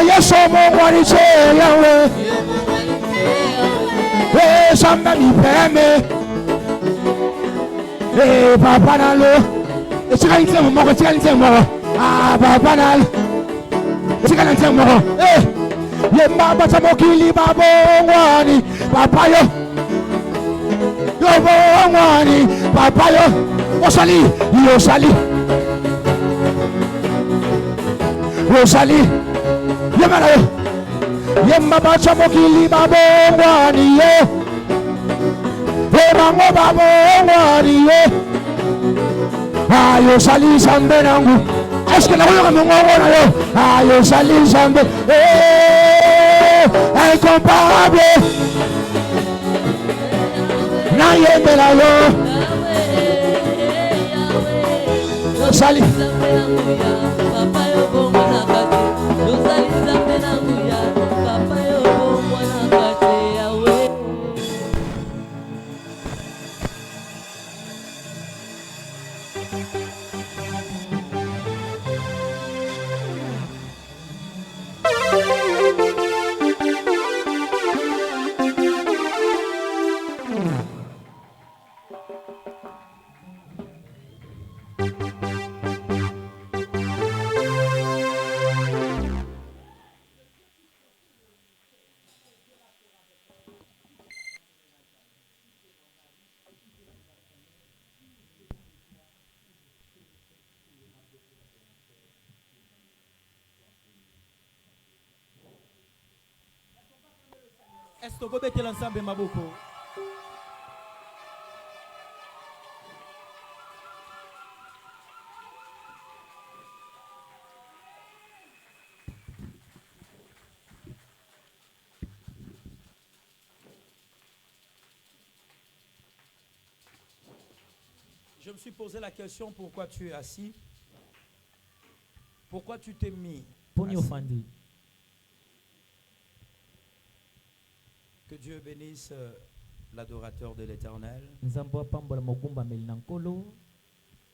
Yesu Mungwani Cheyawe. Samba mi peme. Papa nalo. Chikalitse mo, chikalitse mo. Papa nalo. Chikalitse mo. Ye mama chamokili babongwani. Papa yo. Yo bongwani. Papa yo. Osali, yo sali. Osali. Ye mama yo. Ye mama chamokili babongwani yo. Emango babongwani yo. Ayo sali sambe nangu. Est-ce que la roue est yo? Ayo sali sambe. Incomparable. Naye de la yo. Sali. Est-ce que vous mettez l'ensemble Maboko? Je me suis posé la question, pourquoi tu es assis? Pourquoi tu t'es mis assis? Que Dieu bénisse l'adorateur de l'Éternel.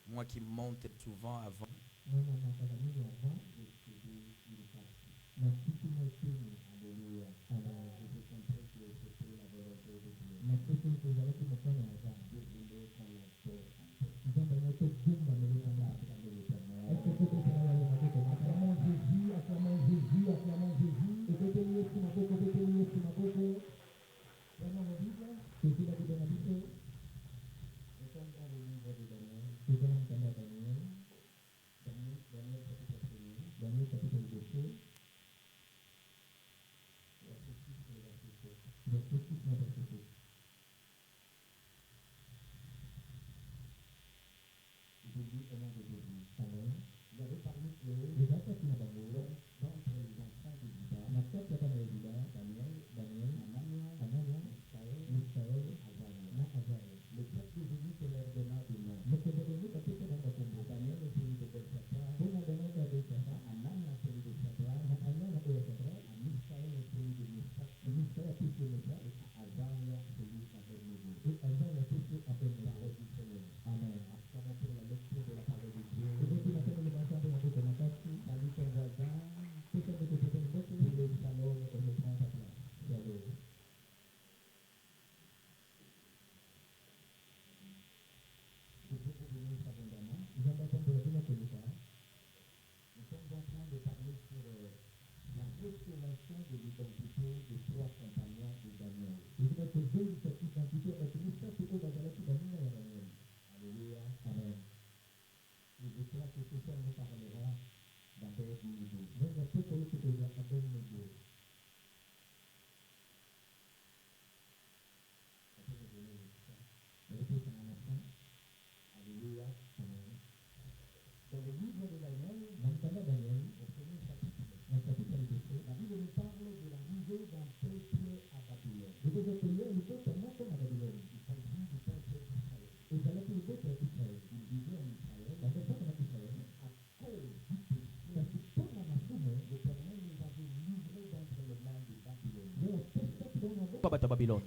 Moi qui monte souvent avant.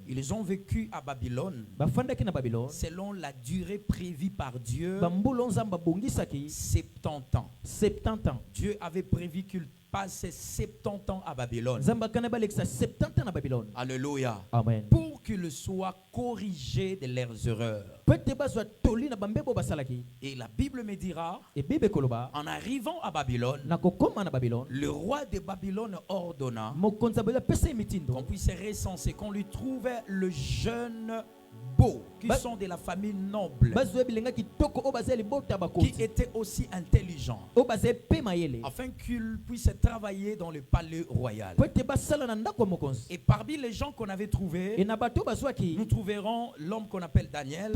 Ils ont vécu à Babylone selon la durée prévue par Dieu, 70 ans. 70 ans. Dieu avait prévu qu'ils passé 70 ans à Babylone. Alléluia. Amen. Pour qu'il soit corrigé de leurs erreurs. Et la Bible me dira, en arrivant à Babylone, le roi de Babylone ordonna qu'on puisse recenser, qu'on lui trouve le jeune beau, qui sont de la famille noble, qui étaient aussi intelligents, afin qu'ils puissent travailler dans le palais royal. Et parmi les gens qu'on avait trouvés, nous trouverons l'homme qu'on appelle Daniel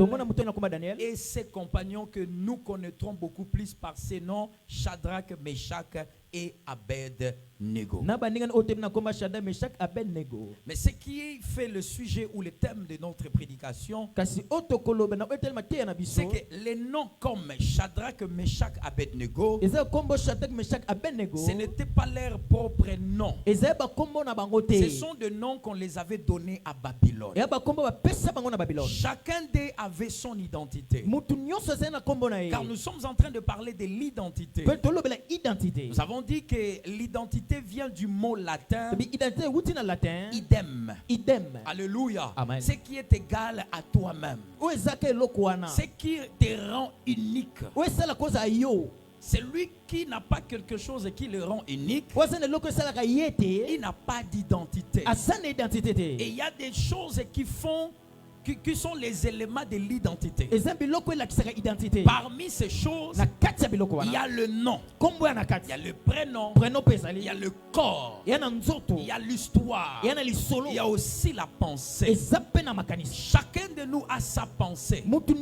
et ses compagnons que nous connaîtrons beaucoup plus par ces noms, Shadrach, Meshach et Abed-Nego. Mais ce qui fait le sujet ou le thème de notre prédication, c'est que les noms comme Shadrach, Meshach, Abed-Nego, ce n'était pas leur propre nom. Ce sont des noms qu'on les avait donnés à Babylone. Chacun d'eux avait son identité. Car nous sommes en train de parler de l'identité. Nous avons dit que l'identité vient du mot latin idem. Alléluia. Amen. Ce qui est égal à toi-même. Ce qui te rend unique. Celui qui n'a pas quelque chose qui le rend unique, il n'a pas d'identité. Et il y a des choses qui sont les éléments de l'identité. Parmi ces choses, il y a le nom, il y a le prénom, il y a le corps, il y a l'histoire, il y a aussi la pensée. Chacun de nous a sa pensée. On peut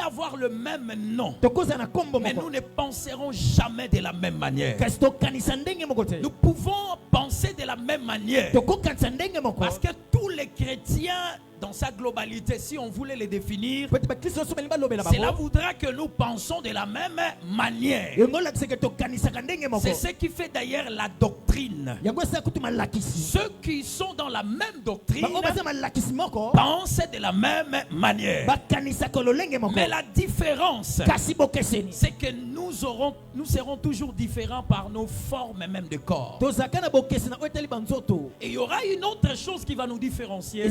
avoir le même nom, mais nous ne penserons jamais de la même manière. Nous pouvons penser de la même manière, parce que tous les chrétiens, dans sa globalité, si on voulait les définir, cela voudra que nous pensons de la même manière. C'est ce qui fait d'ailleurs la doctrine. Ceux qui sont dans la même doctrine pensent de la même manière. Mais la différence, c'est que nous serons toujours différents par nos formes même de corps. Et il y aura une autre chose qui va nous différencier.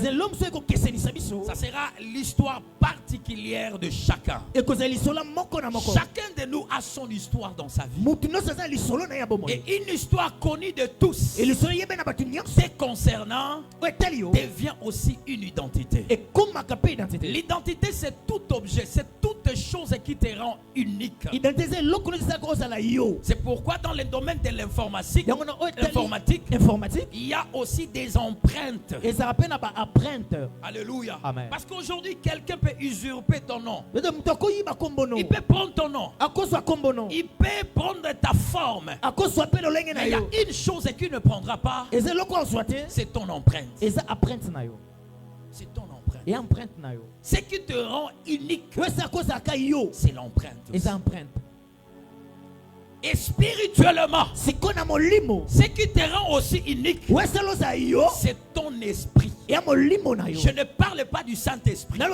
Ça sera l'histoire particulière de chacun. Chacun de nous a son histoire dans sa vie. Et une histoire connue de tous, te concernant, devient aussi une identité. L'identité, c'est tout objet, c'est toute chose qui te rend unique. C'est pourquoi dans le domaine de l'informatique, il y a aussi des empreintes. Alléluia. Amen. Parce qu'aujourd'hui, quelqu'un peut usurper ton nom. Il peut prendre ton nom. Il peut prendre ta forme. Mais il y a une chose qu'il ne prendra pas. C'est ton empreinte. C'est ton empreinte. Ce qui te rend unique, c'est l'empreinte. Et spirituellement, ce qui te rend aussi unique, c'est ton esprit. Je ne parle pas du Saint-Esprit, mais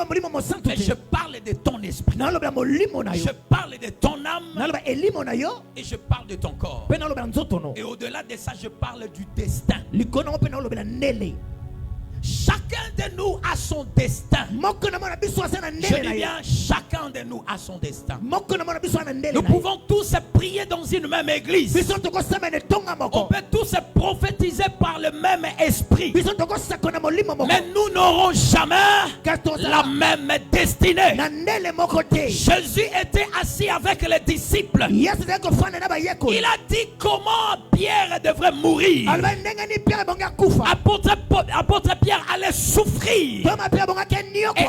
je parle de ton esprit. Je parle de ton âme et je parle de ton corps. Et au-delà de ça, je parle du destin. Chacun de nous a son destin. Je dis bien, chacun de nous a son destin. Nous pouvons tous prier dans une même église. On peut tous prophétiser par le même esprit. Mais nous n'aurons jamais la même destinée. Jésus était assis avec les disciples. Il a dit comment Pierre devrait mourir. Apôtre Pierre allait souffrir. Et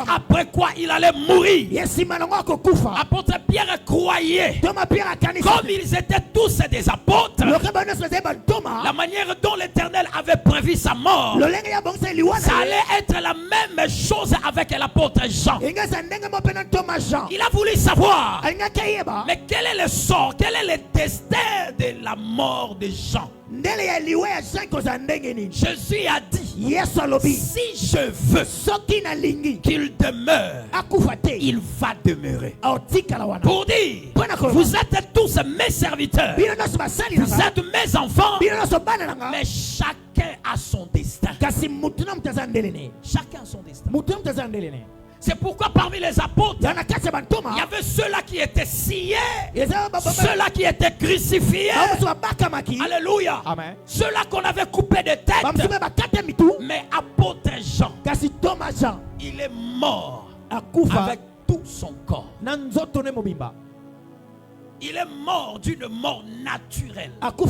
après quoi il allait mourir. Apôtre Pierre croyait. Comme ils étaient tous des apôtres, la manière dont l'Éternel avait prévu sa mort, ça allait être la même chose avec l'apôtre Jean. Il a voulu savoir, mais quel est le sort, quel est le destin de la mort de Jean. Jésus a dit, si je veux qu'il demeure, il va demeurer. Pour dire, vous êtes tous mes serviteurs, vous êtes mes enfants, mais chacun a son destin. Chacun a son destin. C'est pourquoi parmi les apôtres, il y avait ceux-là qui étaient sciés, ceux-là qui étaient crucifiés. Alléluia. Ceux-là qu'on avait coupé de tête. Mais apôtre Jean, il est mort avec tout son corps. Il est mort d'une mort naturelle. D'autres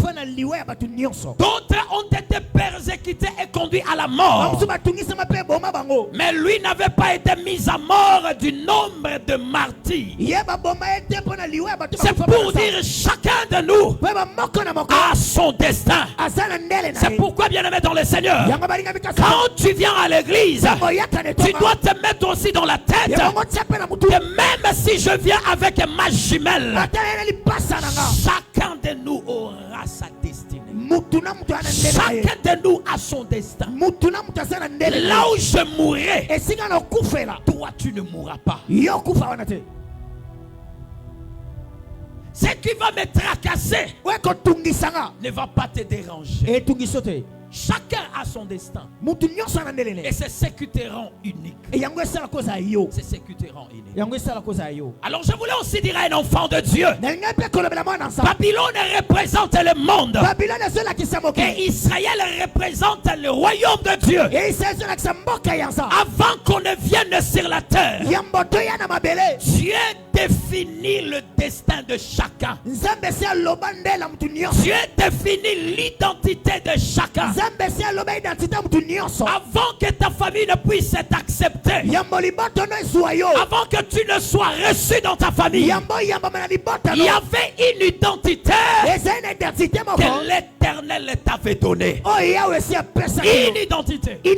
ont été persécutés et conduits à la mort. Mais lui n'avait pas été mis à mort du nombre de martyrs. C'est pour dire chacun de nous a son destin. C'est pourquoi, bien-aimé dans le Seigneur, quand tu viens à l'église, tu dois te mettre aussi dans la tête que même si je viens avec ma jumelle, chacun de nous aura sa destinée. Chacun de nous a son destin. Là où je mourrai, toi tu ne mourras pas. Ce qui va me tracasser ne va pas te déranger. Chacun a son destin. Et c'est ce qui te rend unique. C'est ce qui te rend unique. Alors je voulais aussi dire à un enfant de Dieu, Babylone représente le monde et Israël représente le royaume de Dieu. Avant qu'on ne vienne sur la terre, Dieu définit le destin de chacun. Dieu définit l'identité de chacun. Avant que ta famille ne puisse être acceptée, avant que tu ne sois reçu dans ta famille, il y avait une identité que l'Éternel t'avait donnée. Une identité. Il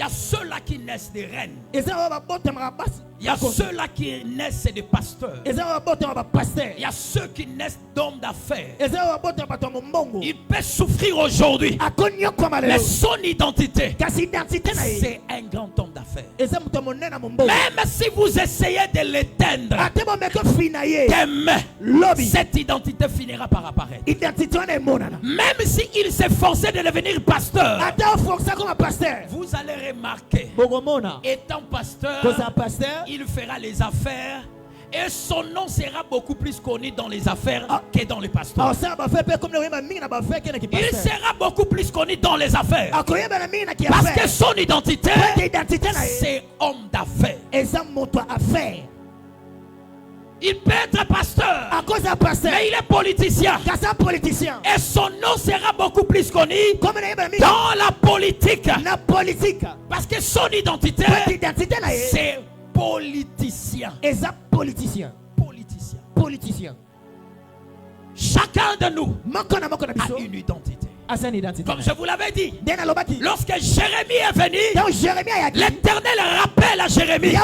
y a ceux-là qui naissent des reines. Il y a ceux-là qui naissent de pasteurs. Il y a ceux qui naissent d'hommes d'affaires. Il peut souffrir aujourd'hui, mais son identité, c'est un grand homme d'affaires. Même si vous essayez de l'éteindre, demain, cette identité finira par apparaître. Même s'il s'est forcé de devenir pasteur, vous allez remarquer, étant pasteur, il fera les affaires et son nom sera beaucoup plus connu dans les affaires que dans les pasteurs. Il sera beaucoup plus connu dans les affaires parce que son identité, c'est homme d'affaires. Il peut être pasteur, mais il est politicien. Et son nom sera beaucoup plus connu dans la politique. Parce que son identité, c'est politicien. Chacun de nous a une identité. Comme je vous l'avais dit, lorsque Jérémie est venu, l'Éternel rappelle à Jérémie,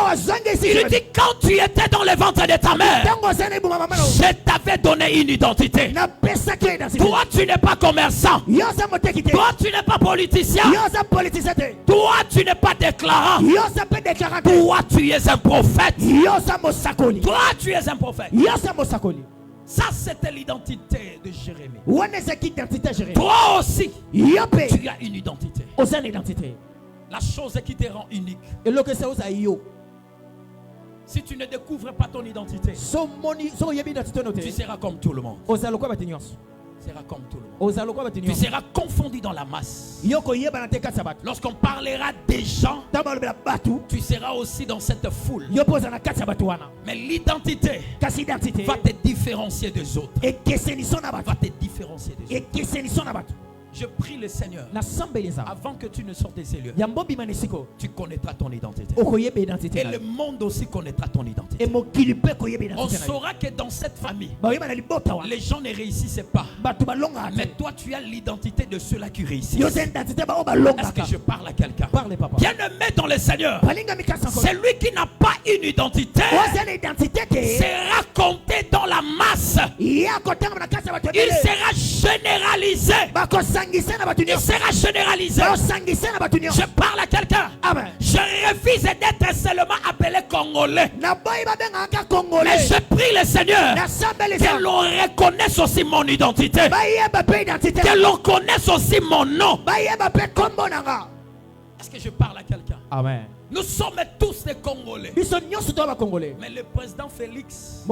il lui dit, quand tu étais dans le ventre de ta mère, je t'avais donné une identité. Toi tu n'es pas commerçant, toi tu n'es pas politicien, toi tu n'es pas déclarant, toi tu es un prophète, toi tu es un prophète. Ça, c'était l'identité de Jérémie. Toi aussi, tu as une identité. La chose qui te rend unique. Si tu ne découvres pas ton identité, tu seras comme tout le monde. Tu seras comme tout le monde. Tu seras confondu dans la masse. Lorsqu'on parlera des gens, tu seras aussi dans cette foule. Mais l'identité va te différencier des autres. Va te différencier des autres. Je prie le Seigneur. Avant que tu ne sortes de ces lieux, tu connaîtras ton identité. Et le monde aussi connaîtra ton identité. On saura que dans cette famille, les gens ne réussissent pas. Mais toi, tu as l'identité de ceux-là qui réussissent. Est-ce que je parle à quelqu'un? Bien-aimé dans le Seigneur, celui qui n'a pas une identité sera compté dans la masse. Il sera généralisé. Il sera généralisé. Je parle à quelqu'un. Je refuse d'être seulement appelé Congolais. Mais je prie le Seigneur que l'on reconnaisse aussi mon identité. Que l'on connaisse aussi mon nom. Est-ce que je parle à quelqu'un? Amen. Nous sommes tous des Congolais. Mais le président Félix,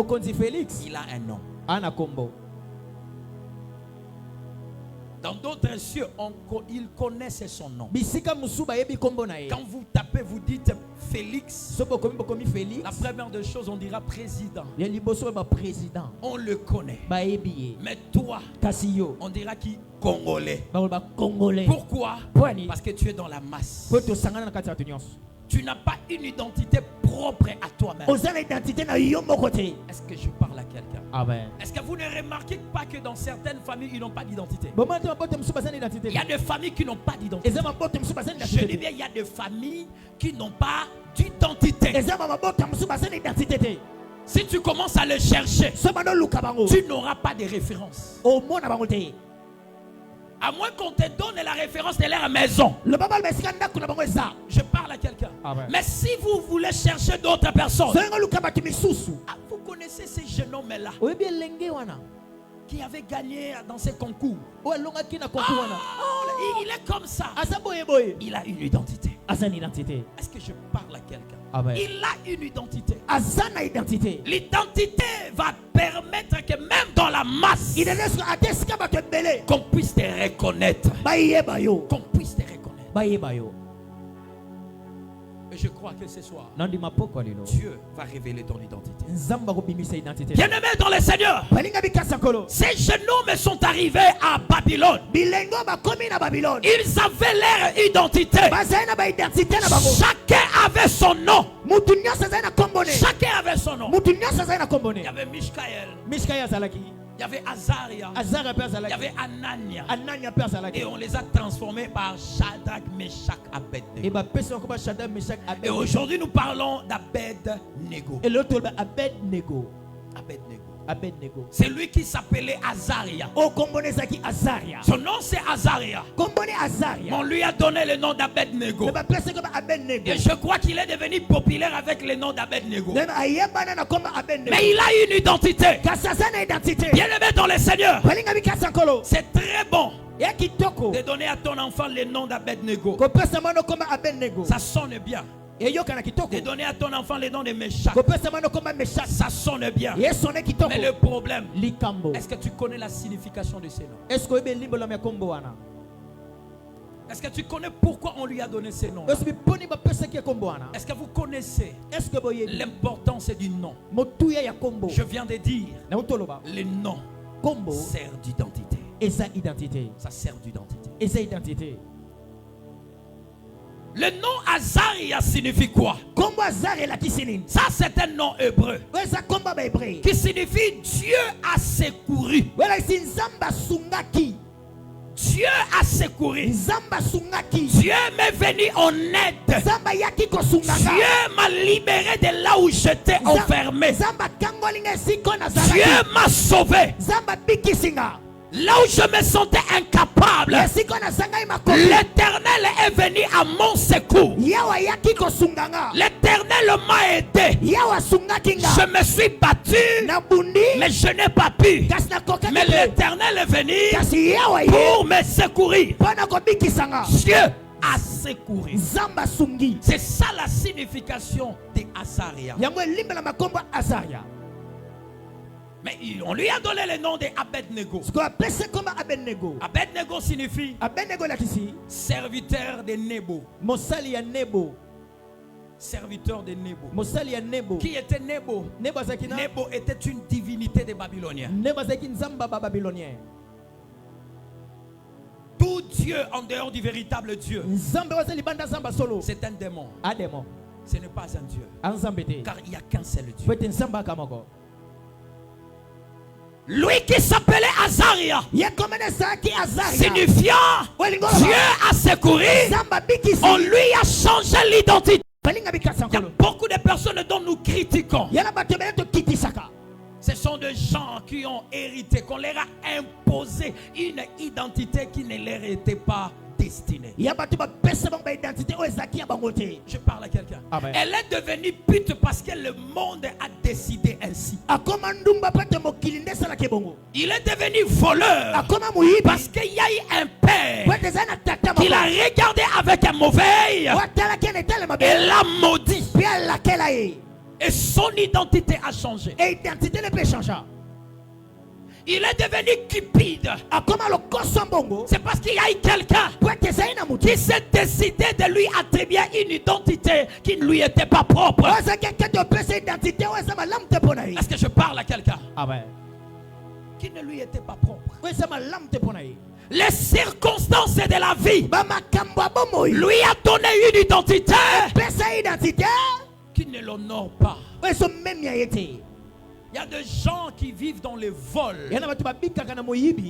il a un nom. Dans d'autres cieux, ils connaissent son nom. Quand vous tapez, vous dites Félix. La première des choses, on dira président. On le connaît. Mais toi, on dira qui? Congolais. Pourquoi? Parce que tu es dans la masse. Tu n'as pas une identité propre à toi-même. Est-ce que je parle à quelqu'un? Est-ce que vous ne remarquez pas que dans certaines familles, ils n'ont pas d'identité? Il y a des familles qui n'ont pas d'identité. Je dis bien, il y a des familles qui n'ont pas d'identité. Si tu commences à le chercher, tu n'auras pas de référence. À moins qu'on te donne la référence de leur maison. Je parle à quelqu'un. Mais si vous voulez chercher d'autres personnes, vous connaissez ces jeunes hommes-là qui avaient gagné dans ces concours. Il est comme ça. Il a une identité. Est-ce que je parle à quelqu'un? Il a une identité. L'identité va permettre que même dans la masse, qu'on puisse te reconnaître. Qu'on puisse te reconnaître. Et je crois que ce soir, Dieu va révéler ton identité. Bien-aimé dans le Seigneur, ces jeunes hommes sont arrivés à Babylone. Ils avaient leur identité. Chacun avait son nom. Chacun avait son nom. Il y avait Mishkaël. Il y avait Azaria. Il y avait Anania. Et on les a transformés par Shadrach, Meshach, Abednego. Et aujourd'hui nous parlons d'Abednego. C'est lui qui s'appelait Azaria. Son nom c'est Azaria. On lui a donné le nom d'Abednego. Et je crois qu'il est devenu populaire avec le nom d'Abednego. Mais il a une identité. Bien aimé dans le Seigneur, c'est très bon de donner à ton enfant le nom d'Abednego. Ça sonne bien. De donner à ton enfant le nom de Meshach, ça sonne bien. Mais le problème, est-ce que tu connais la signification de ces noms? Est-ce que tu connais pourquoi on lui a donné ces noms? Est-ce que vous connaissez l'importance du nom? Je viens de dire, le nom sert d'identité. Ça sert d'identité. Le nom Azaria signifie quoi? Ça c'est un nom hébreu qui signifie Dieu a secouru. Dieu a secouru. Dieu m'est venu en aide. Dieu m'a libéré de là où j'étais enfermé. Dieu m'a sauvé. Là où je me sentais incapable, l'Éternel est venu à mon secours. L'Éternel m'a aidé. Je me suis battu, mais je n'ai pas pu. Mais l'Éternel est venu pour me secourir. Dieu a secouru. C'est ça la signification de Azaria. Mais on lui a donné le nom de Abednego. Abednego signifie serviteur de Nebo. Serviteur de Nebo. Qui était Nebo? Nebo était une divinité des Babyloniens. Tous Dieu en dehors du véritable Dieu, c'est un démon. Ce n'est pas un Dieu. Car il n'y a qu'un seul Dieu. Lui qui s'appelait Azaria, signifiant Dieu a secouru, on lui a changé l'identité. Il y a beaucoup de personnes dont nous critiquons. Ce sont des gens qui ont hérité, qu'on leur a imposé une identité qui ne leur était pas destinée. Je parle à quelqu'un. Elle est devenue pute parce que le monde a décidé ainsi. Il est devenu voleur parce qu'il y a eu un père qui l'a regardé avec un mauvais œil et l'a maudit. Et son identité a changé. Il est devenu cupide. C'est parce qu'il y a eu quelqu'un qui s'est décidé de lui attribuer une identité qui ne lui était pas propre. Est-ce que je parle à quelqu'un qui ne lui était pas propre? Les circonstances de la vie lui a donné une identité qui ne l'honore pas. Il y a des gens qui vivent dans le vol. Il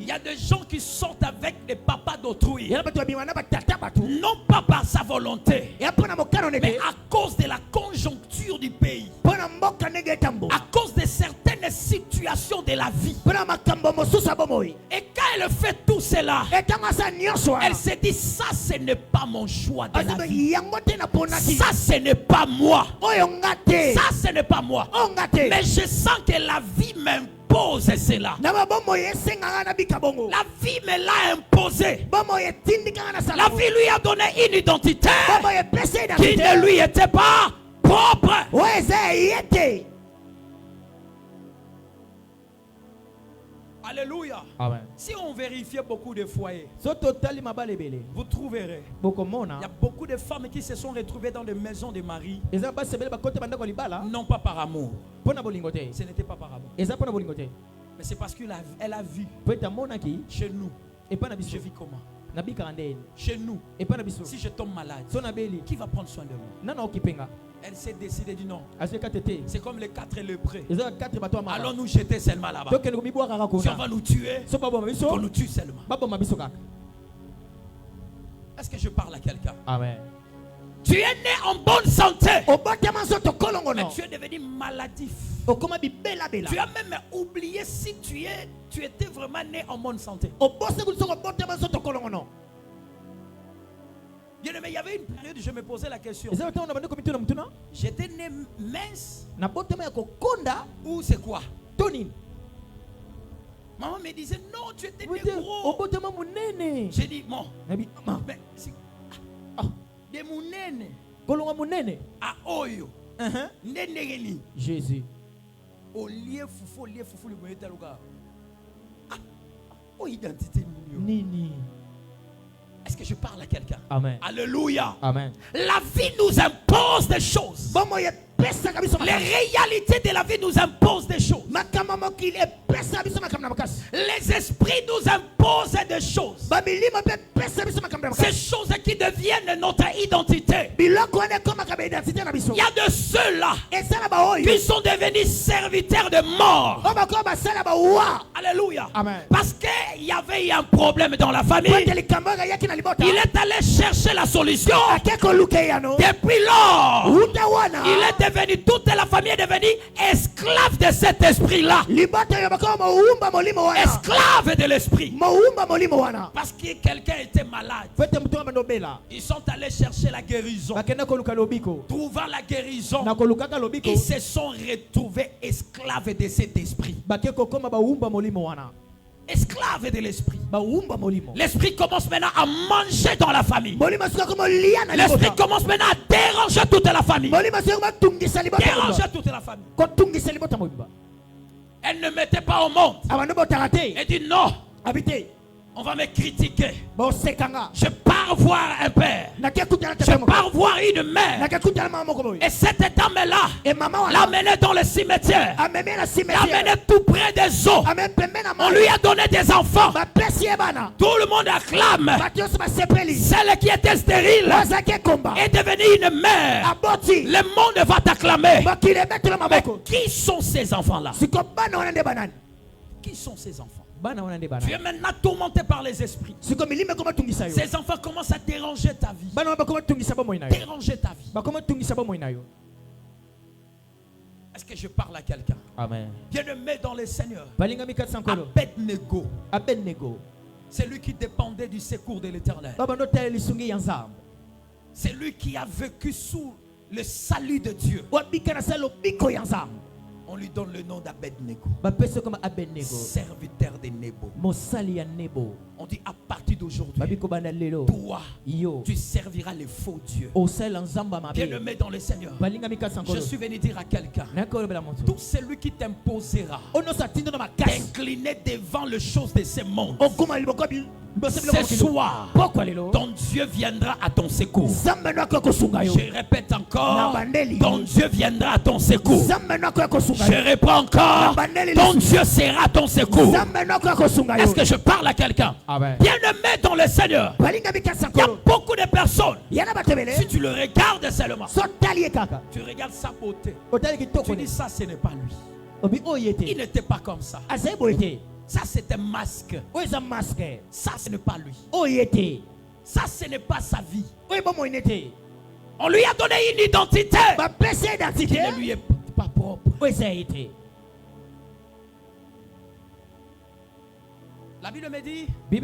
y a des gens qui sortent avec les papas d'autrui. Non pas par sa volonté, mais à cause de la conjoncture du pays, à cause de certaines situations de la vie. Et quand elle fait tout cela, elle se dit, ça ce n'est pas mon choix de la vie. Ça ce n'est pas moi. Ça ce n'est pas moi. Mais je sens que la vie m'impose cela. La vie me l'a imposé. La vie lui a donné une identité qui ne lui était pas propre. Alléluia. Amen. Si on vérifiait beaucoup de foyers, vous trouverez il y a beaucoup de femmes qui se sont retrouvées dans des maisons de mari, non pas par amour. Ce n'était pas par amour, mais c'est parce qu'elle a vu chez nous. Je vis comment? Chez nous, si je tombe malade, qui va prendre soin de moi? Elle s'est décidée du non. C'est comme les 4 lépreux. Allons nous jeter seulement là-bas. Si on va nous tuer, qu'on nous tue seulement. Est-ce que je parle à quelqu'un? Amen. Tu es né en bonne santé, mais tu es devenu maladif. Tu as même oublié si tu étais vraiment né en bonne santé. Bien aimé, il y avait une période où je me posais la question. J'étais né mince ou c'est quoi? Maman me disait non, tu étais né gros. J'ai dit bon, mais c'est de mounene à oyo nene Jésus au lieu foufou le moyen taluga identité nini. Est-ce que je parle à quelqu'un? Amen. Alléluia. Amen. La vie nous impose des choses. Les réalités de la vie nous imposent des choses. Les esprits nous imposent des choses. Ces choses qui deviennent notre identité. Il y a de ceux-là qui sont devenus serviteurs de mort. Alléluia. Amen. Parce qu'il y avait un problème dans la famille. Il est allé chercher la solution. Depuis lors, il est devenu, toute la famille est devenue esclave de cet esprit-là. Esclave de l'esprit. Parce que quelqu'un était malade, ils sont allés chercher la guérison. Trouvant la guérison, ils se sont retrouvés esclaves de cet esprit. Esclave de l'esprit. L'esprit commence maintenant à manger dans la famille. L'esprit commence maintenant à déranger toute la famille. Déranger toute la famille. Elle ne mettait pas au monde. Elle dit non. On va me critiquer. Je pars voir un père. Je pars voir une mère. Et cette dame-là l'a mené dans le cimetière. L'a mené tout près des eaux. On lui a donné des enfants. Tout le monde acclame. Celle qui était stérile est devenue une mère. Le monde va t'acclamer. Mais qui sont ces enfants-là? Qui sont ces enfants? Tu es maintenant tourmenté par les esprits. Ces enfants commencent à déranger ta vie. Déranger ta vie. Est-ce que je parle à quelqu'un? Amen. Bien-aimé dans le Seigneur. Abednego. C'est lui qui dépendait du secours de l'Éternel. C'est lui qui a vécu sous le salut de Dieu. On lui donne le nom d'Abednego, serviteur de Nebo. On dit à partir d'aujourd'hui, toi, tu serviras les faux dieux. Bien-aimé dans le Seigneur, je suis venu dire à quelqu'un, tout celui qui t'imposera d'incliner devant les choses de ce monde, ce soir, ton Dieu viendra à ton secours. Je répète encore, ton Dieu viendra à ton secours. Je reprends encore, ton Dieu sera à ton secours. Est-ce que je parle à quelqu'un? Bien-aimé dans le Seigneur, il y a beaucoup de personnes. Si tu le regardes seulement, tu regardes sa beauté, tu dis ça, ce n'est pas lui. Il n'était pas comme ça. Ça, c'est un masque. Ça, ce n'est pas lui. Ça, ce n'est pas sa vie. On lui a donné une identité qui ne lui est pas propre. La Bible me dit, il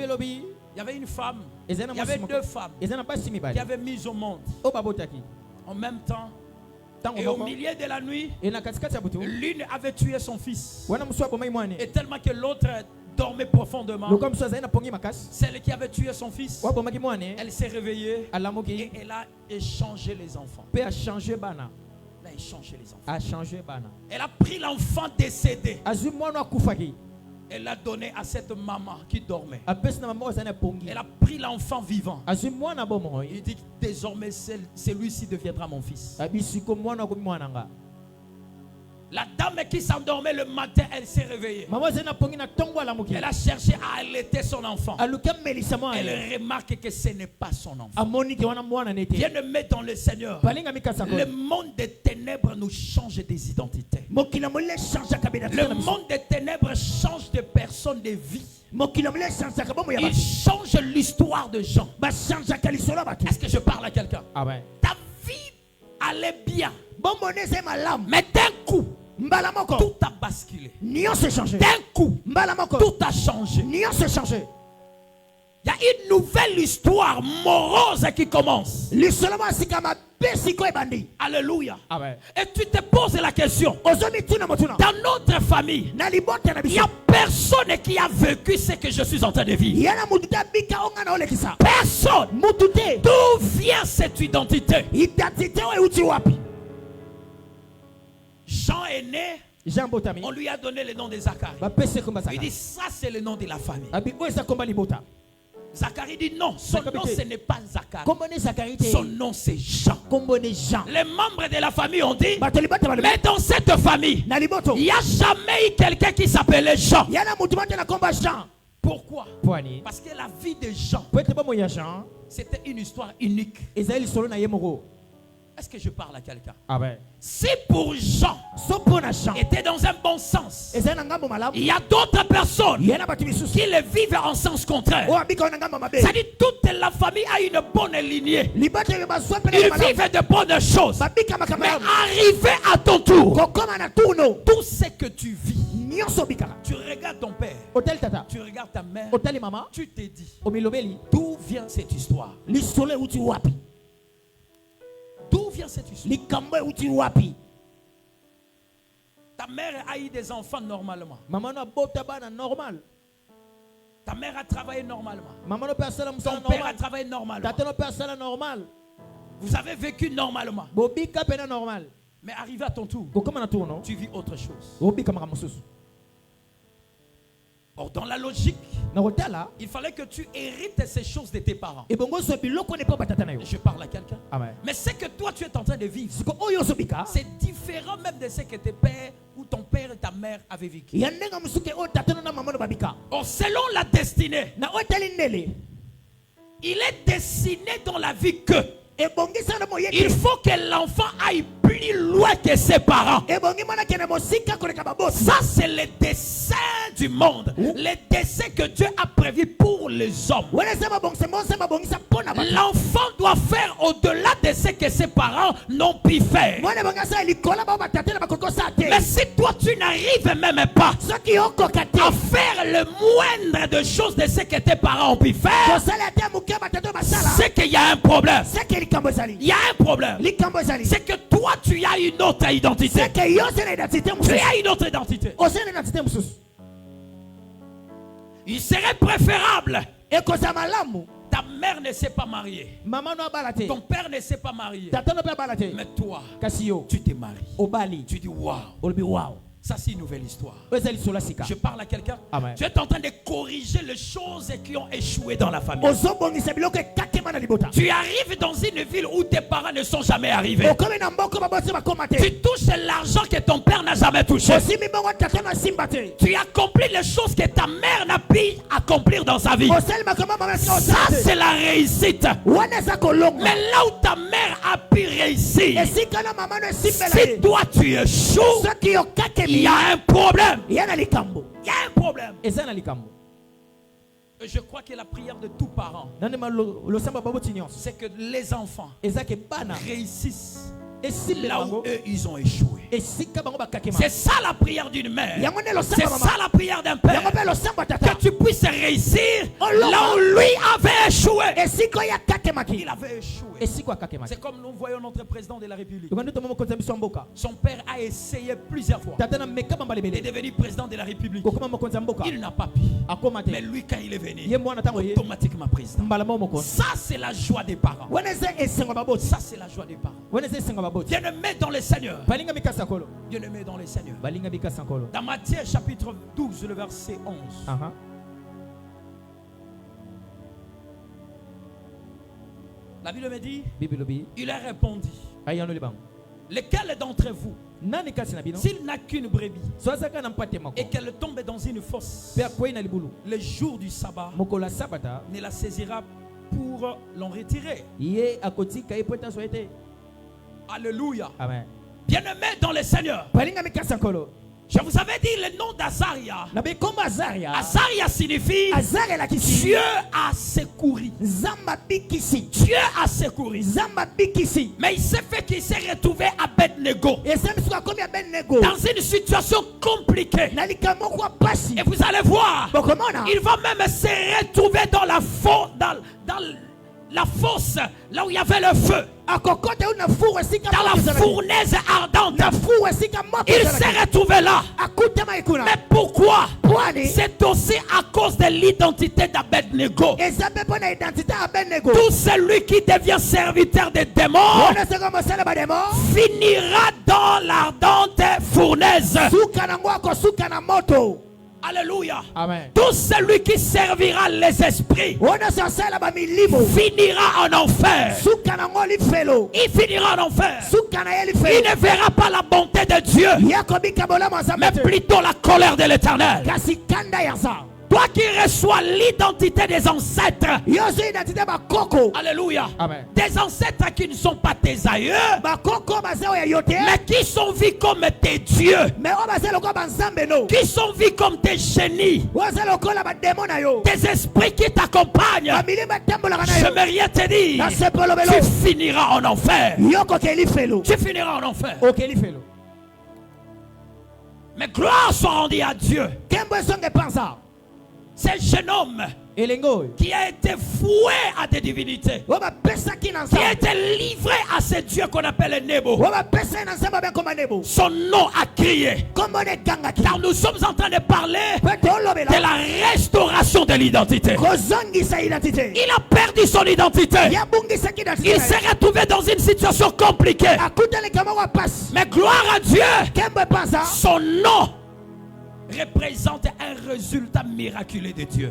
y avait une femme, il y avait deux femmes qui avaient mis au monde en même temps. Et au milieu de la nuit, l'une avait tué son fils. Et tellement que l'autre dormait profondément, celle qui avait tué son fils, elle s'est réveillée et elle a échangé les enfants. Elle a échangé les enfants. Elle a pris l'enfant décédé. Elle l'a donné à cette maman qui dormait. Elle a pris l'enfant vivant. Il dit désormais celui-ci deviendra mon fils. La dame qui s'endormait le matin, elle s'est réveillée. Elle a cherché à allaiter son enfant. Elle remarque que ce n'est pas son enfant. Bien-aimé dans le Seigneur, le monde des ténèbres nous change des identités. Le monde des ténèbres change de personnes, de vie. Il change l'histoire de gens. Est-ce que je parle à quelqu'un? Ta vie allait bien, mais d'un coup, tout a basculé. D'un coup, tout a changé. Il y a une nouvelle histoire morose qui commence. Alléluia. Et tu te poses la question, dans notre famille, il n'y a personne qui a vécu ce que je suis en train de vivre. Personne. D'où vient cette identité? Jean est né, on lui a donné le nom de Zacharie. Il dit ça c'est le nom de la famille. Zacharie dit non, son nom ce n'est pas Zacharie. Son nom c'est Jean. Les membres de la famille ont dit, mais dans cette famille, il n'y a jamais eu quelqu'un qui s'appelait Jean. Pourquoi? Parce que la vie de Jean, c'était une histoire unique. Est-ce que je parle à quelqu'un? Si pour Jean était dans un bon sens, il y a d'autres personnes qui le vivent en sens contraire. C'est-à-dire toute la famille a une bonne lignée. Ils vivent de bonnes choses. Mais arrivé à ton tour, tout ce que tu vis, tu regardes ton père, tu regardes ta mère, tu te dis, d'où vient cette histoire? D'où vient cette histoire? Ta mère a eu des enfants normalement. Ta mère a travaillé normalement. Ton père a travaillé normalement. Vous avez vécu normalement. Mais arrivé à ton tour, tu vis autre chose. Or, dans la logique, Il fallait que tu hérites ces choses de tes parents. Je parle à quelqu'un. Mais ce que toi tu es en train de vivre, c'est différent même de ce que tes pères ou ton père et ta mère avaient vécu. Or, selon la destinée, il est destiné dans la vie que il faut que l'enfant aille plus loin que ses parents. Ça, c'est le dessein du monde. Le dessein que Dieu a prévu pour les hommes. L'enfant doit faire au-delà de ce que ses parents n'ont pu faire. Mais si toi, tu n'arrives même pas à faire le moindre de choses de ce que tes parents ont pu faire, c'est qu'il y a un problème. Il y a un problème. C'est que toi, tu as une autre identité. Tu as une autre identité. Il serait préférable. Ta mère ne s'est pas mariée. Ton père ne s'est pas marié. Mais toi, tu t'es marié. Tu dis waouh. Ça, c'est une nouvelle histoire. Je parle à quelqu'un. Tu es en train de corriger les choses qui ont échoué dans la famille. Tu arrives dans une ville où tes parents ne sont jamais arrivés. Tu touches l'argent que ton père n'a jamais touché. Tu accomplis les choses que ta mère n'a pu accomplir dans sa vie. Ça, c'est la réussite. Mais là où ta mère a pu réussir, si toi tu échoues, il y a un problème. Il y a un problème. Et je crois que la prière de tous parents, c'est que les enfants réussissent là où eux ils ont échoué. C'est ça la prière d'une mère. C'est ça la prière d'un père. Que tu puisses réussir là où lui avait échoué. Il avait échoué. C'est comme nous voyons notre président de la République. Son père a essayé plusieurs fois de devenir président de la République. Il n'a pas pu. Mais lui, quand il est venu, automatiquement président. Ça, c'est la joie des parents. Ça, c'est la joie des parents. Bien-aimé dans le Seigneur. Bien-aimé dans le Seigneur. Dans Matthieu chapitre 12, le verset 11. La Bible me dit, il a répondu, lequel d'entre vous, s'il n'a qu'une brebis et qu'elle tombe dans une fosse, le jour du sabbat ne la saisira pour l'en retirer? Alléluia. Bien-aimé dans le Seigneur. Je vous avais dit le nom d'Azaria. Azaria signifie Dieu a secouru. Dieu a secouru. Mais il s'est fait qu'il s'est retrouvé à Abednego dans une situation compliquée. Et vous allez voir, il va même se retrouver dans la fosse, là où il y avait le feu, dans la fournaise ardente. Il s'est retrouvé là. Mais pourquoi? C'est aussi à cause de l'identité d'Abednego. Tout celui qui devient serviteur des démons finira dans l'ardente fournaise. Alléluia. Amen. Tout celui qui servira les esprits finira en enfer. Il finira en enfer. Il ne verra pas la bonté de Dieu, mais plutôt la colère de l'Éternel. Toi qui reçois l'identité des ancêtres. Alléluia. Amen. Des ancêtres qui ne sont pas tes aïeux, mais qui sont vus comme tes dieux, qui sont vus comme tes génies, des esprits qui t'accompagnent. J'aimerais te dire, tu finiras en enfer. Tu finiras en enfer. Mais gloire soit rendue à Dieu. Ce jeune homme qui a été voué à des divinités, qui a été livré à ce Dieu qu'on appelle Nebo. Son nom a crié, car nous sommes en train de parler de la restauration de l'identité. Il a perdu son identité. Il s'est retrouvé dans une situation compliquée. Mais gloire à Dieu, son nom représente un résultat miraculeux de Dieu.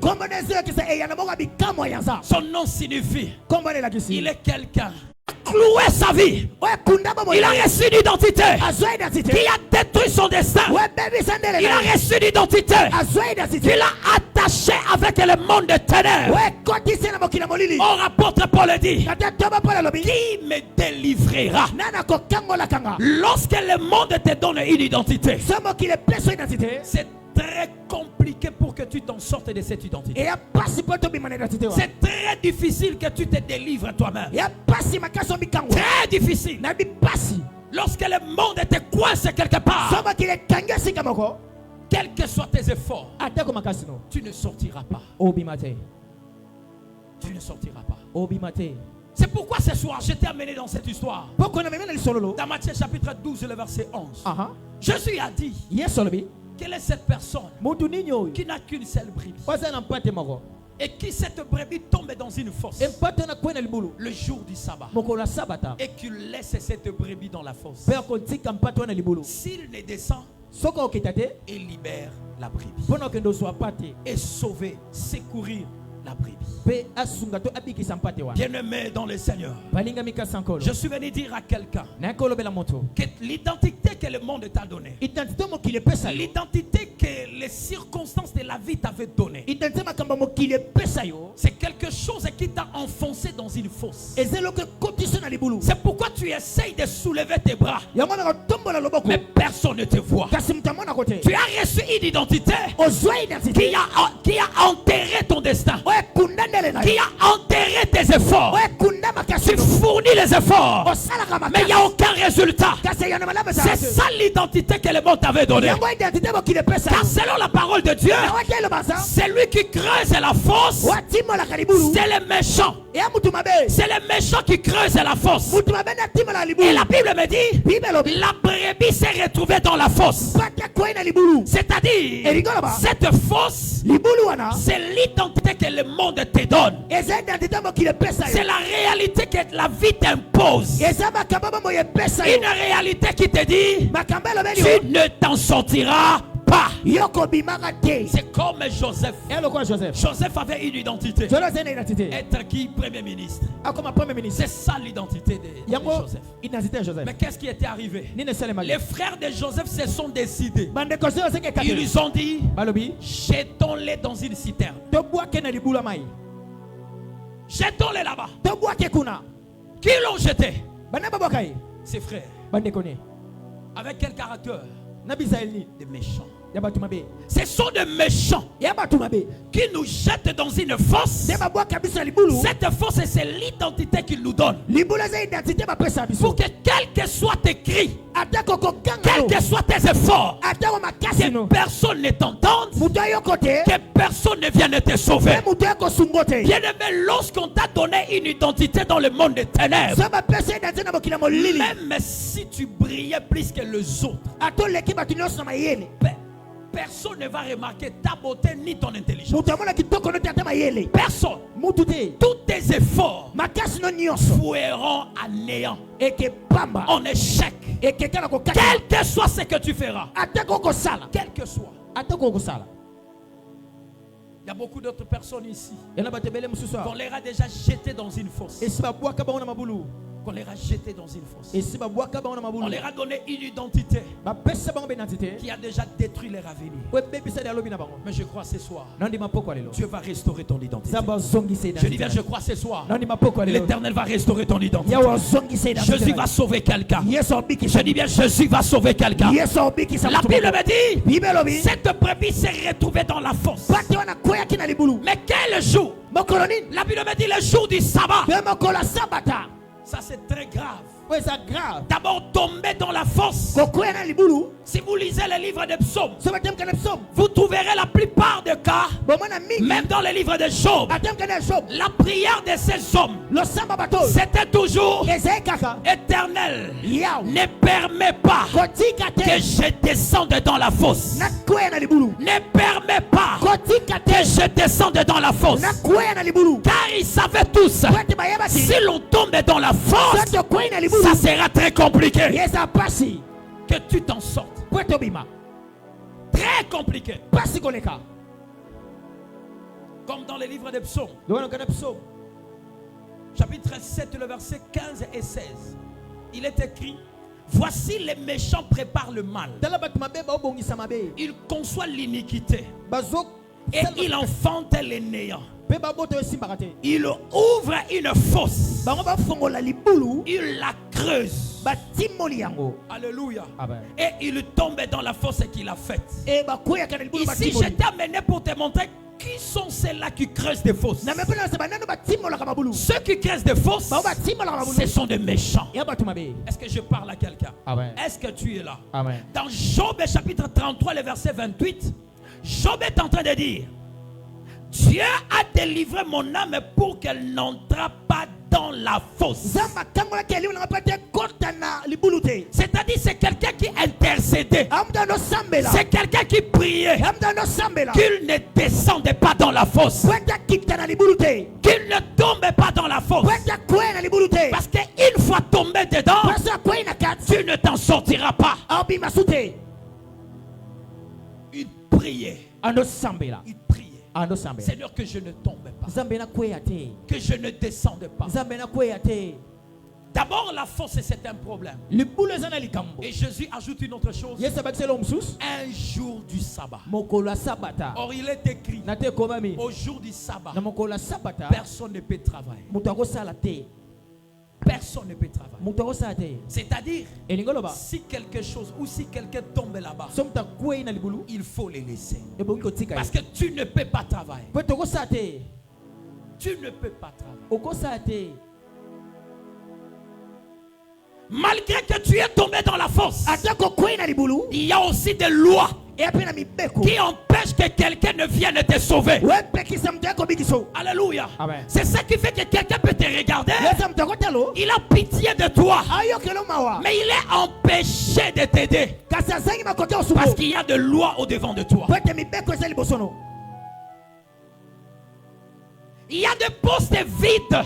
Son nom signifie il est quelqu'un cloué sa vie. Il a reçu une identité qui a détruit son destin. Il a reçu une identité qu'il a attaché avec le monde des ténèbres. Or apôtre Paul dit, qui me délivrera? Lorsque le monde te donne une identité, c'est très compliqué pour que tu t'en sortes de cette identité. C'est très difficile que tu te délivres toi-même. Très difficile. Lorsque le monde te coince quelque part, quels que soient tes efforts, tu ne sortiras pas. Tu ne sortiras pas. C'est pourquoi ce soir je t'ai amené dans cette histoire. Dans Matthieu chapitre 12, le verset 11. Jésus a dit, quelle est cette personne qui n'a qu'une seule brebis et qui cette brebis tombe dans une fosse le jour du sabbat et qu'il laisse cette brebis dans la fosse? S'il ne descend et libère la brebis et sauver, secourir la brebis. Bien-aimé dans le Seigneur, je suis venu dire à quelqu'un que l'identité que le monde t'a donnée, l'identité que les circonstances de la vie t'avaient donnée, c'est quelque chose qui t'a enfoncé dans une fosse. C'est pourquoi tu essayes de soulever tes bras, mais personne ne te voit. Tu as reçu une identité qui a enterré ton destin, qui a enterré tes efforts. Tu fournis les efforts, mais il n'y a aucun résultat. C'est ça l'identité que le monde t'avait donnée. Car selon la parole de Dieu, c'est lui qui creuse la fosse, c'est le méchant. C'est le méchant qui creuse la fosse. Et la Bible me dit, la brebis s'est retrouvée dans la fosse. C'est-à-dire, cette fosse, c'est l'identité que le monde te donne. C'est la réalité que la vie t'impose. Une réalité qui te dit, tu ne t'en sortiras pas. C'est comme Joseph. Joseph avait une identité. Être qui? Premier ministre. C'est ça l'identité de Joseph. Mais qu'est-ce qui était arrivé? Les frères de Joseph se sont décidés. Ils lui ont dit, jetons-les dans une citerne. Jetons-les là-bas. Qui l'ont jeté? Ses frères. Avec quel caractère? Des méchants. Ce sont des méchants qui nous jettent dans une fosse. Cette fosse, c'est l'identité qu'ils nous donnent. Pour que quel que soit tes cris, quels que soient tes efforts, que personne ne t'entende, que personne ne vienne te sauver. Bien-aimé, lorsqu'on t'a donné une identité dans le monde des ténèbres, même si tu brillais plus que les autres, personne ne va remarquer ta beauté ni ton intelligence. Personne. Tous tes efforts foueront à néant, en échec. Quel que soit ce que tu feras, quel que soit. Il y a beaucoup d'autres personnes ici qu'on les a déjà jetées dans une fosse. Qu'on les a jetés dans une fosse. On leur a donné une identité qui a déjà détruit leur avenir. Mais je crois ce soir, Dieu va restaurer ton identité. Je dis bien, je crois ce soir, l'Éternel va restaurer ton identité. Jésus va sauver quelqu'un. Je dis bien, Jésus va sauver quelqu'un. La Bible me dit, cette brebis s'est retrouvée dans la fosse. Mais quel jour? La Bible me dit le jour du sabbat. Ça c'est très grave. D'abord tomber dans la fosse. Si vous lisez le livre des psaumes, vous trouverez la plupart des cas, même dans le livre de Job, la prière de ces hommes, c'était toujours: Éternel, ne permets pas que je descende dans la fosse. Ne permets pas que je descende dans la fosse. Car ils savaient tous, si l'on tombe dans la fosse, ça sera très compliqué que tu t'en sortes. très compliqué. Pas si qu'on est cas. Comme dans les livres des psaumes. Nous allons connaître psaume. Chapitre 7, le verset 15 et 16. Il est écrit: voici les méchants préparent le mal. Ils conçoivent l'iniquité. Et ils enfantent les néants. Il ouvre une fosse. Il la creuse. Alléluia. Et il tombe dans la fosse qu'il a faite. Ici, je t'ai amené pour te montrer qui sont ceux-là qui creusent des fosses. Ceux qui creusent des fosses, ce sont des méchants. Est-ce que je parle à quelqu'un? Est-ce que tu es là? Dans Job chapitre 33, le verset 28, Job est en train de dire: Dieu a délivré mon âme pour qu'elle n'entre pas dans la fosse. C'est-à-dire, c'est quelqu'un qui intercédait. C'est quelqu'un qui priait qu'il ne descendait pas dans la fosse, qu'il ne tombait pas dans la fosse. Parce qu'une fois tombé dedans, tu ne t'en sortiras pas. Il priait. Il priait: Seigneur, que je ne tombe pas, que je ne descende pas. D'abord, la fosse, c'est un problème. Et Jésus ajoute une autre chose: un jour du sabbat. Or, il est écrit: au jour du sabbat, personne ne peut travailler. Personne ne peut travailler. C'est-à-dire, si quelque chose ou si quelqu'un tombe là-bas, il faut les laisser. Parce que tu ne peux pas travailler. Tu ne peux pas travailler. Malgré que tu es tombé dans la fosse, il y a aussi des lois qui empêchent que quelqu'un ne vienne te sauver. Alléluia. C'est ça qui fait que quelqu'un peut te regarder. Il a pitié de toi, mais il est empêché de t'aider parce qu'il y a des lois au devant de toi. Il y a des postes vides,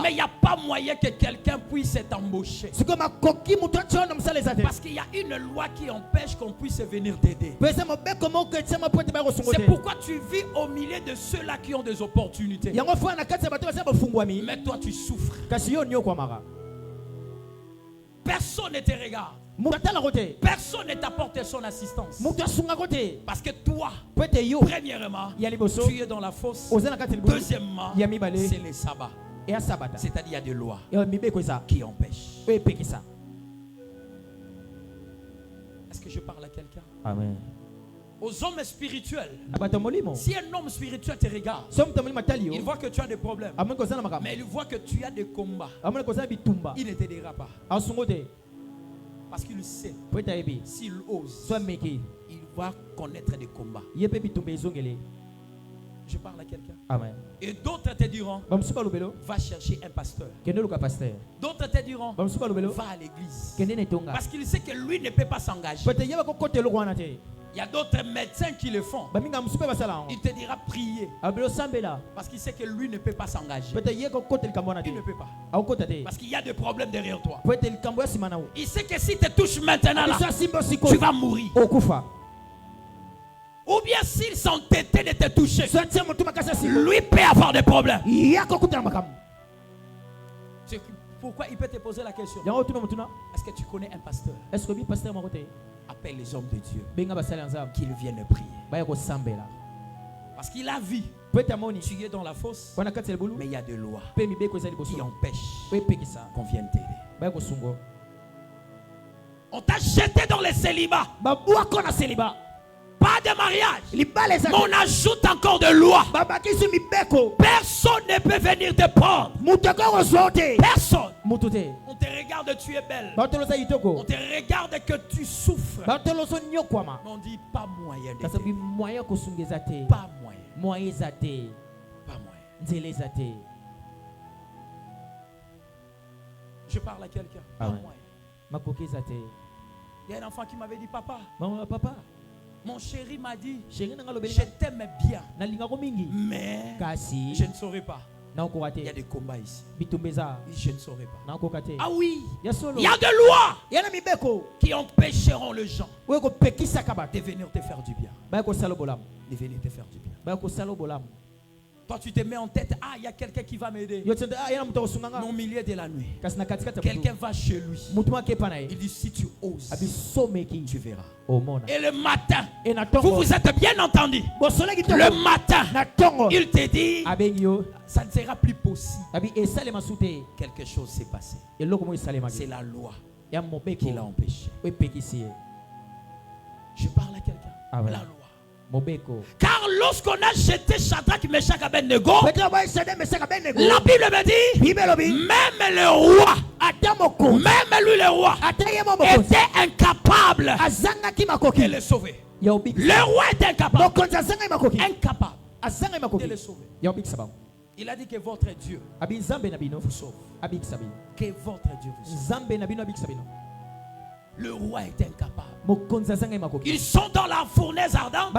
mais il n'y a pas moyen que quelqu'un puisse t'embaucher. Parce qu'il y a une loi qui empêche qu'on puisse venir t'aider. C'est pourquoi tu vis au milieu de ceux-là qui ont des opportunités. Mais toi, tu souffres. Personne ne te regarde. Personne ne t'apporte son assistance. Parce que toi, premièrement, tu es dans la fosse. Deuxièmement, c'est les sabbats. C'est-à-dire, il y a des lois qui empêchent. Est-ce que je parle à quelqu'un? Amen. Aux hommes spirituels, si un homme spirituel te regarde, il voit que tu as des problèmes, mais il voit que tu as des combats, il ne t'aidera pas. Parce qu'il sait, s'il ose, il va connaître des combats. Je parle à quelqu'un. Et d'autres te diront: va chercher un pasteur. D'autres te diront: va à l'église. Parce qu'il sait que lui ne peut pas s'engager. Il y a d'autres médecins qui le font. Il te dira prier. Parce qu'il sait que lui ne peut pas s'engager. Il ne peut pas. Parce qu'il y a des problèmes derrière toi. Il sait que si tu touches maintenant là, tu vas mourir. Ou bien s'ils sont tentés de te toucher, lui peut avoir des problèmes. C'est pourquoi il peut te poser la question: est-ce que tu connais un pasteur? Appelle les hommes de Dieu qu'ils viennent prier. Parce qu'il a vu, tu es dans la fosse, mais il y a des lois qui empêchent qu'on vienne t'aider. On t'a jeté dans le célibat. Pas de mariage, mais on ajoute encore de lois. Personne ne peut venir te prendre. Personne. On te regarde, tu es belle. On te regarde que tu souffres. Mais on dit pas moyen de t'aider. Pas moyen. Pas moyen. Je parle à quelqu'un. Pas moyen. Il y a un enfant qui m'avait dit: papa, mon chéri m'a dit: je t'aime bien, mais je ne saurais pas. Il y a des combats ici. Je ne saurais pas. Ah oui, il y a des lois qui empêcheront les gens de venir te faire du bien. De venir te faire du bien. Toi, tu te mets en tête, ah, il y a quelqu'un qui va m'aider. Au milieu de la nuit, quelqu'un va chez lui. Il dit, si tu oses, tu verras. Et le matin, vous vous êtes bien entendu. Le matin, il te dit, ça ne sera plus possible. Quelque chose s'est passé. C'est la loi qui l'a empêché. Je parle à quelqu'un. La loi. Car lorsqu'on a jeté Shadrach, Meshach, Abednego, la Bible me dit, même le roi, même lui le roi, était incapable de le sauver. Le roi était incapable. Incapable de le sauver. Il a dit que votre Dieu vous sauve. Que votre Dieu vous sauve. Le roi est incapable. Ils sont dans la fournaise ardente,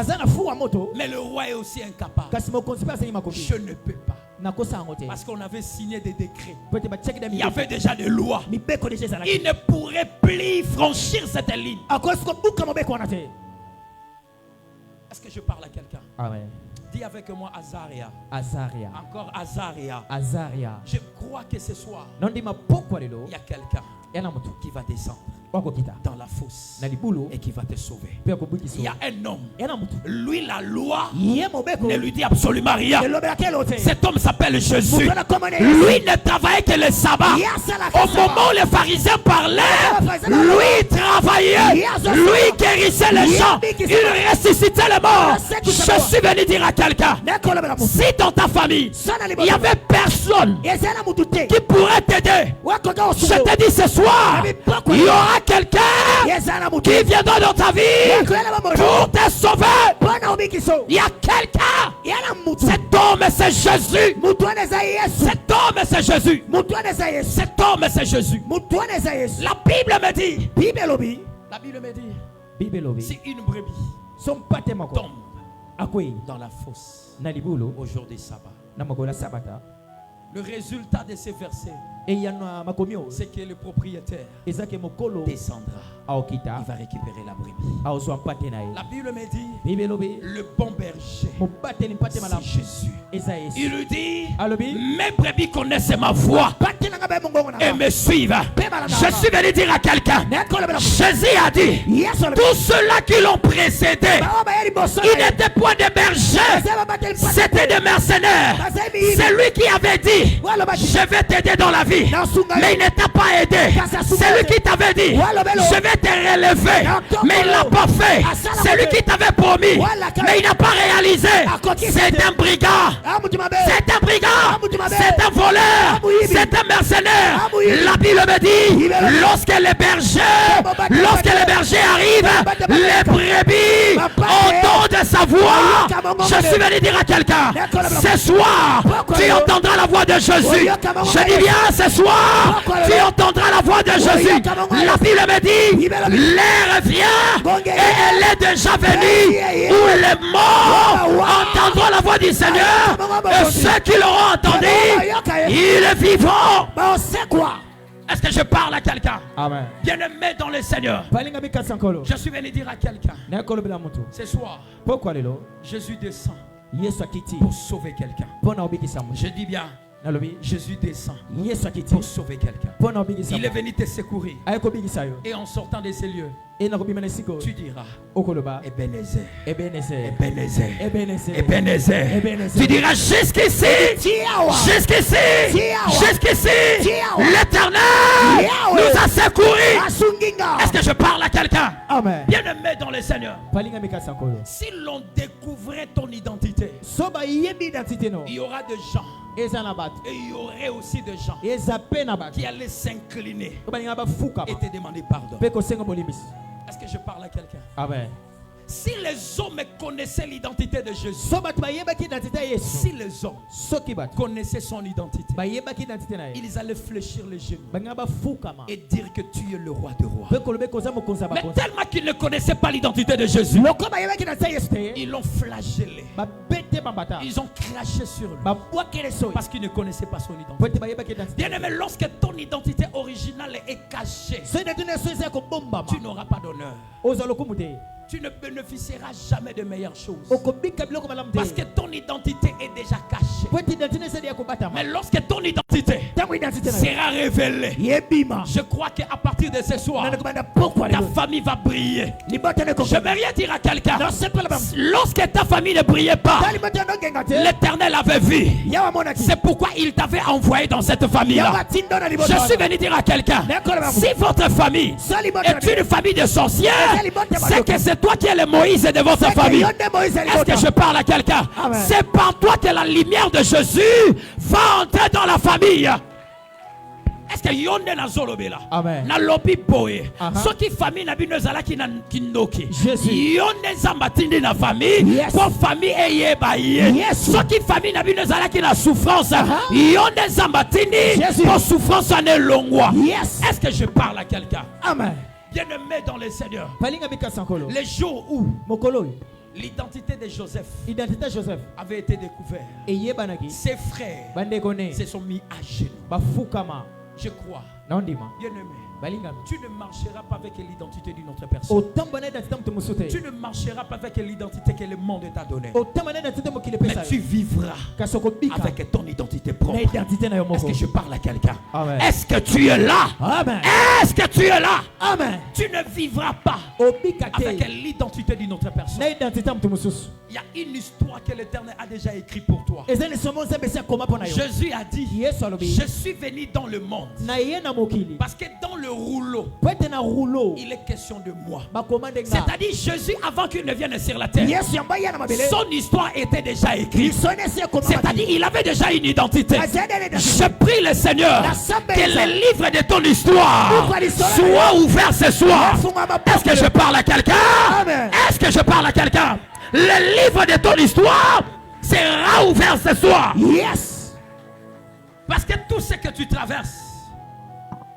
mais le roi est aussi incapable. Je ne peux pas. Parce qu'on avait signé des décrets. Il y avait déjà des lois. Il ne pourrait plus franchir cette ligne. Est-ce que je parle à quelqu'un? Dis avec moi Azaria. Encore Azaria. Je crois que ce soir, il y a quelqu'un qui va descendre dans la fosse et qui va te sauver. Il y a un homme, lui la loi ne lui dit absolument rien. Cet homme s'appelle Jésus. Lui ne travaillait que le sabbat. Au moment où les pharisiens parlaient, lui travaillait, lui guérissait les gens, il ressuscitait les morts. Je suis venu dire à quelqu'un, si dans ta famille il n'y avait personne qui pourrait t'aider, je te dis ce soir, il y aura quelqu'un qui viendra dans ta vie pour te sauver. Il y a quelqu'un. Cet homme c'est Jésus. Cet homme c'est Jésus. Cet homme c'est Jésus. La Bible me dit, si une brebis tombe dans la fosse au jour des sabbats, le résultat de ces versets, c'est que le propriétaire descendra. Il va récupérer la brebis. La Bible me dit, le bon berger, c'est Jésus. Il lui dit, mes brebis connaissent ma voix et me suivent. Je suis venu dire à quelqu'un, Jésus a dit, tous ceux-là qui l'ont précédé, ils n'étaient point des bergers, c'était des mercenaires. C'est lui qui avait dit, je vais t'aider dans la vie, mais il ne t'a pas aidé. C'est lui qui t'avait dit, je vais te relever, mais il ne l'a pas fait. C'est lui qui t'avait promis, mais il n'a pas réalisé. C'est un brigand, c'est un brigand, c'est un voleur, c'est un mercenaire. La Bible me dit, lorsque les bergers arrivent, les brebis entendent sa voix. Je suis venu dire à quelqu'un, ce soir tu entendras la voix de Jésus. Je dis bien, ce soir tu entendras la voix de Jésus. La Bible me dit, l'air vient et elle est déjà venue où les morts entendront la voix du Seigneur, et ceux qui l'auront entendu, ils vivront. Est-ce que je parle à quelqu'un? Bien-aimé dans le Seigneur, je suis venu dire à quelqu'un, ce soir Jésus descend pour sauver quelqu'un. Je dis bien, Jésus descend pour sauver quelqu'un. Il est venu te secourir. Et en sortant de ces lieux, tu diras, Ebenezer, Ebenezer, Ebenezer, Ebenezer, Ebenezer. Tu diras, jusqu'ici, jusqu'ici, jusqu'ici, l'Éternel nous a secourus. Est-ce que je parle à quelqu'un? Bien-aimé dans le Seigneur, si l'on découvrait ton identité, il y aura des gens, et il y aurait aussi des gens qui allaient s'incliner et te demander pardon. Est-ce que je parle à quelqu'un? Si les hommes connaissaient l'identité de Jésus, si les hommes connaissaient son identité, ils allaient fléchir les genoux et dire que tu es le roi de rois. Mais tellement qu'ils ne connaissaient pas l'identité de Jésus, ils l'ont flagellé. Ils ont craché sur lui parce qu'ils ne connaissaient pas son identité. Bien aimé, lorsque ton identité originale est cachée, tu n'auras pas d'honneur. Tu ne bénéficieras jamais de meilleures choses. Parce que ton identité est déjà cachée. Mais lorsque ton identité sera révélée, je crois qu'à partir de ce soir, ta famille va briller. Je ne vais rien dire à quelqu'un. Lorsque ta famille ne brillait pas, l'Éternel avait vu. C'est pourquoi il t'avait envoyé dans cette famille-là. Je suis venu dire à quelqu'un, si votre famille est une famille de sorcières, c'est que c'est toi qui es le Moïse de votre famille. Est-ce que je parle à quelqu'un? C'est par toi que la lumière de Jésus va entrer dans la famille. Est-ce que yonde na zolobe là? Na lobi boye. Ce qui famille na bino zala ki na kindoki. Yonde zambatindi na famille. Pour famille eye baye. Ce qui famille na bino zala ki na souffrance. Yonde zambatindi. Pour souffrance en elongwa. Est-ce que je parle à quelqu'un? Amen. Bien-aimé dans le Seigneur, les jours où l'identité de Joseph avait été découverte, ses frères se sont mis à genoux. Je crois, bien-aimé, tu ne marcheras pas avec l'identité d'une autre personne. Tu ne marcheras pas avec l'identité que le monde t'a donnée. Mais tu vivras avec ton identité propre. Est-ce que je parle à quelqu'un? Est-ce que tu es là? Amen. Est-ce que tu es là? Amen. Tu ne vivras pas avec l'identité d'une autre personne. Il y a une histoire que l'Éternel a déjà écrite pour toi. Jésus a dit, je suis venu dans le monde parce que dans le rouleau, il est question de moi. C'est-à-dire Jésus, avant qu'il ne vienne sur la terre, son histoire était déjà écrite. C'est-à-dire il avait déjà une identité. Je prie le Seigneur que le livre de ton histoire soit ouvert ce soir. Est-ce que je parle à quelqu'un? Est-ce que je parle à quelqu'un? Le livre de ton histoire sera ouvert ce soir. Yes. Parce que tout ce que tu traverses,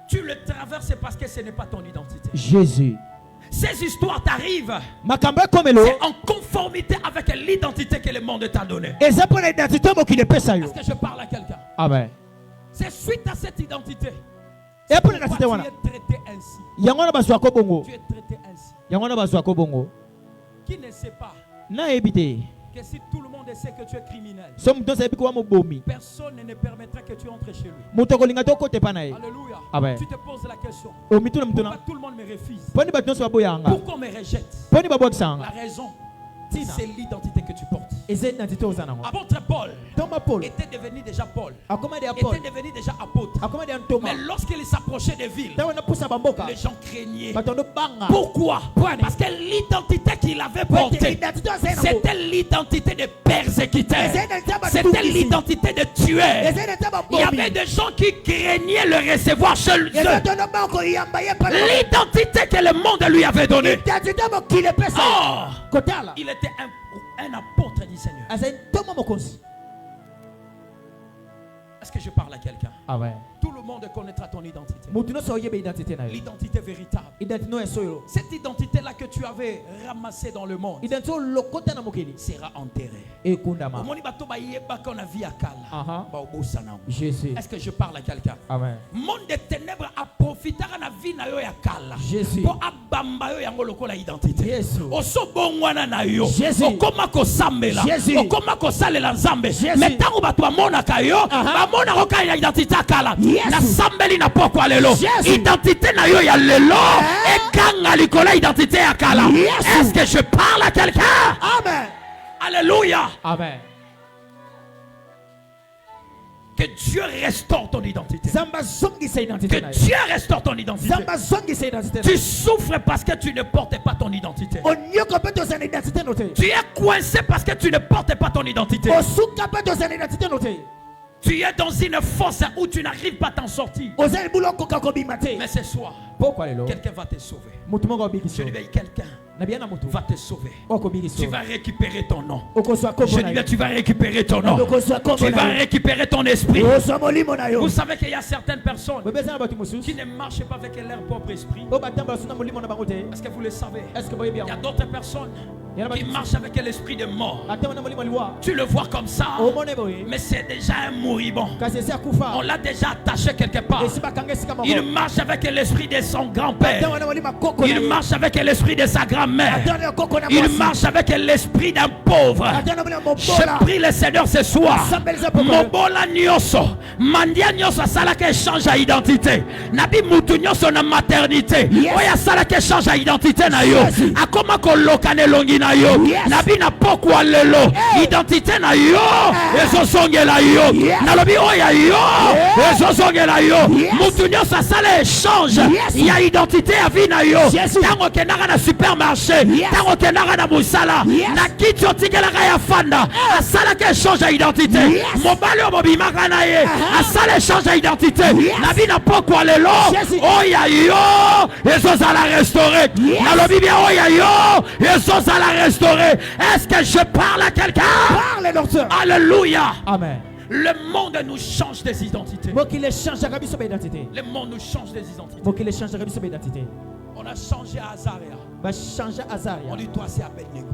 tu le traverses parce que ce n'est pas ton identité. Jésus. Ces histoires t'arrivent. C'est en conformité avec l'identité que le monde t'a donnée. Est-ce que je parle à quelqu'un? Amen. C'est suite à cette identité. Tu es traité ainsi. Tu es traité ainsi. Qui ne sait pas que si tout le monde sait que tu es criminel, personne ne permettra que tu entres chez lui. Alléluia. Amen. Tu te poses la question, pourquoi tout le monde me refuse? Pourquoi on me rejette? La raison, c'est l'identité que tu portes. Apôtre Paul était devenu déjà Paul, était devenu déjà apôtre. Mais lorsqu'il s'approchait des villes, les gens craignaient. Pourquoi? Parce que l'identité qu'il avait portée, c'était l'identité de persécuteur, c'était l'identité de tueur. Il y avait des gens qui craignaient le recevoir chez eux. L'identité que le monde lui avait donnée. Oh, il était un apôtre du Seigneur. Est-ce que je parle à quelqu'un? Tout le monde connaîtra ton identité. L'identité véritable. Cette identité-là que tu avais ramassée dans le monde sera enterrée. Est-ce que je parle à quelqu'un? Monde des ténèbres a profité de la vie na yo ya kala. Pour abamba yo yango lokola identité. Osobongwana na yo. Okoma ko sambela. Okoma ko salela nzambe. Mais tango bato amonaka yo, bamona ko ka identité akala. Na sambeli na poko lelo. Identité na yo ya lelo et kanga likola identité akala. Est-ce que je parle à quelqu'un? Amen. Alléluia. Amen. Que Dieu restaure ton identité. Que Dieu restaure ton identité. Tu souffres parce que tu ne portes pas ton identité. Tu es coincé parce que tu ne portes pas ton identité. Tu es dans une fosse où tu n'arrives pas à t'en sortir. Mais ce soir, quelqu'un va te sauver. Je dis quelqu'un va te sauver. Tu vas récupérer ton nom. Je dis bien, tu vas récupérer ton nom. Tu vas récupérer ton esprit. Vous savez qu'il y a certaines personnes qui ne marchent pas avec leur propre esprit. Est-ce que vous le savez? Il y a d'autres personnes qui marchent avec l'esprit de mort. Tu le vois comme ça, mais c'est déjà un moribond. On l'a déjà attaché quelque part. Il marche avec l'esprit de son grand-père. Il marche avec l'esprit de sa grand-mère. Il marche avec l'esprit d'un pauvre. Je prie le Seigneur ce soir. Mobola nyoso, mandia nyoso sala que change à identité. Nabi mutu nyoso na maternité. Oya sala que change à identité na yo. Akoma ko lokane longi na yo. Nabi na pokwa lelo. Identité na yo. Ezo songe la yo. Nalobi oya yo. Ezo songe la yo. Mutu nyoso sala change. Ya identité à vie na yo. Tango kenaka na supermarché. Tango kenaka na musala. Na kitio tikela ya fanda. Asala que change à identité. Mobali obimaka na ye. Asala change à identité. Nabi na pokwa lelo. Oya yo. Ezo sala restaurer. Nalobi bien oya yo. Ezo sala restaurer. Est-ce que je parle à quelqu'un? Parle, docteur. Alléluia. Amen. Le monde nous change des identités. Le monde nous change des identités. On a changé à Azaria. On dit toi c'est Abednego.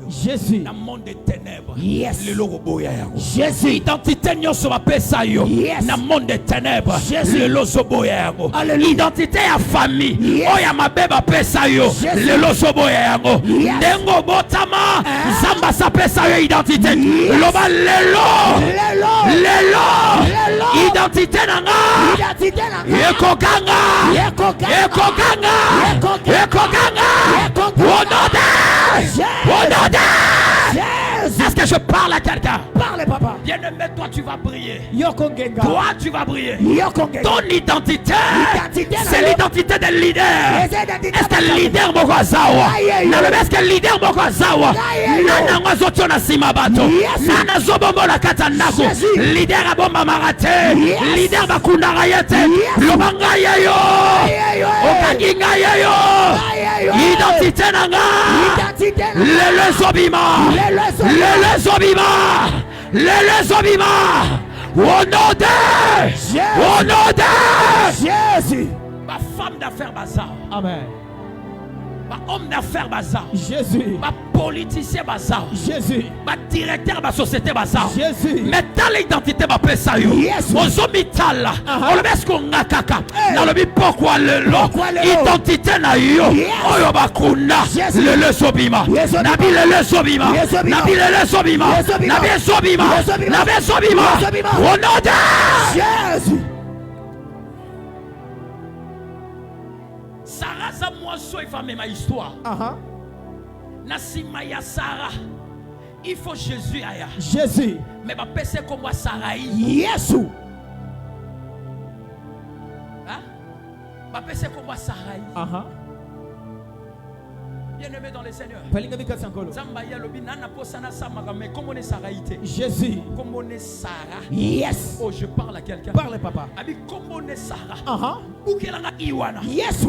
Jésus. Dans le monde des ténèbres. Yes. Jésus. Identité nyoso bapesa yo. Dans le monde des ténèbres. Le lozoboyero. Identité à famille. Oya mabeba pesa yo. Le lozoboyero. Dengo botama. Zamba sa pesa yo identité. Loba lelo. Identité nanga. Ekokanga. Est-ce que je parle à quelqu'un? Parle, papa. Bien-aimé, toi tu vas briller. Toi tu vas briller. Ton identité, c'est l'identité des leaders. Est-ce que le leader mokozawa? Est-ce que le leader mokozawa? Nana ngozotio na simabato. Nana zobombo la katandako. Leader abomba marate. Leader bakunda rayete. Lobanga yeyo. Okanginga yeyo. Identité nanga. Le zobima. Le zobima. Au nom de Jésus. Ma femme d'affaires bazar. Amen. Ma homme d'affaires bazar. Jésus. Ma politicien bazar. Jésus. Ma directeur de la société bazar. Jésus. Mais dans l'identité ma pesa yo. Ozomitala. On le met qu'on a kaka. Dans le pourquoi le identité na yo. Oyo bakuna. Le sobima. Nabi le sobima. Nabi le sobima. Nabi sobima. Nabi sobima. Au nom de Jésus. Sarah za moiseau il va même ma histoire. Nasima ya Sarah. Il faut Jésus aya. Jésus. Mais ma pèse comme moi Sarah. Yesu. Hein? Ma pèse comme moi Sarah. Bien-aimé dans le Seigneur. Jésus. Comment on est Sarah? Yes. Oh, je parle à quelqu'un. Parle, papa. Comment on est Sarah? Yes.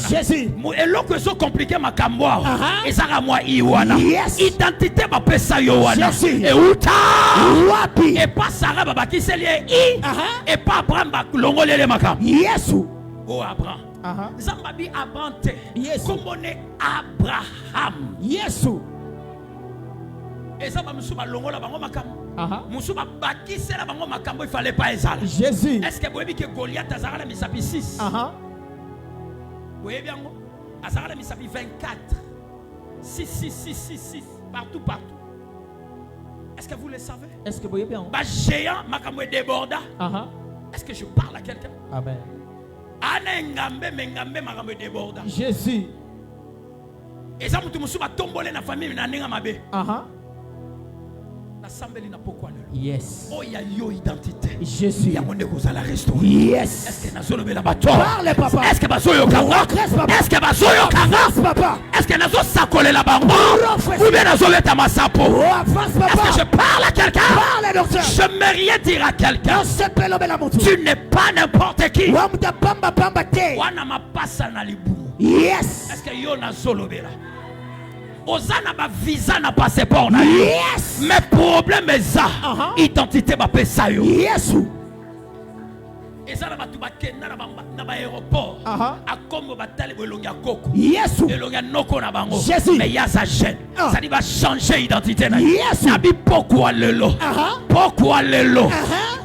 Jésus. Et l'autre sont compliqué ma kamwa. Et ça moi Iwana. Yes. Identité ma pesa Yowana. Et uta. Wapi. Et pas Sarah baba qui s'est lié et pas Abraham longolé les makam. Yesu. Oh Abraham. Zambabi Abraham te. Comme on est Abraham. Yesu. Et ça va me souba longola bango makam. Musuba baki c'est la bango makam il fallait pas ezala. Jésus. Est-ce que vous voyez que Goliath a zara la misapi 6? Vous voyez bien ngo? A zara la misapi 24. 6 partout. Est-ce que vous le savez? Est-ce que vous voyez bien? Ba géant makam déborda. Est-ce que je parle à quelqu'un? Amen. Jésus. Et ça mutu musuba tombole na famille na ninga mabe. Na sambeli na pourquoi le. Yes. Oh ya yo identité. Jésus. Ya monde ko la restaurer. Yes. Est-ce que nazo lobela bato? Parle papa. Est-ce que bazo yo kanga? Est-ce que bazo yo kanga? Papa. Est-ce que nazo sakole la bango? Ou bien nazo leta masapo? Est-ce que je parle à quelqu'un? Parle docteur. Je me rien dire à quelqu'un. Tu n'es pas n'importe qui. Wana mapasa na libumu. Yes. Est-ce que yo na solobela? Ozana ba visa na passeport na yo. Yes. Mais problème est ça. Identité ba pesa yo. Yes. Ezana batu bakenda na ba aéroport. A Congo batale bolonga koko. Yes. Elonga noko na bango. Jésus. Mais ya sa chaîne. Ça dit va changer identité na yo. Yes. Nabi pourquoi lelo? Pourquoi lelo?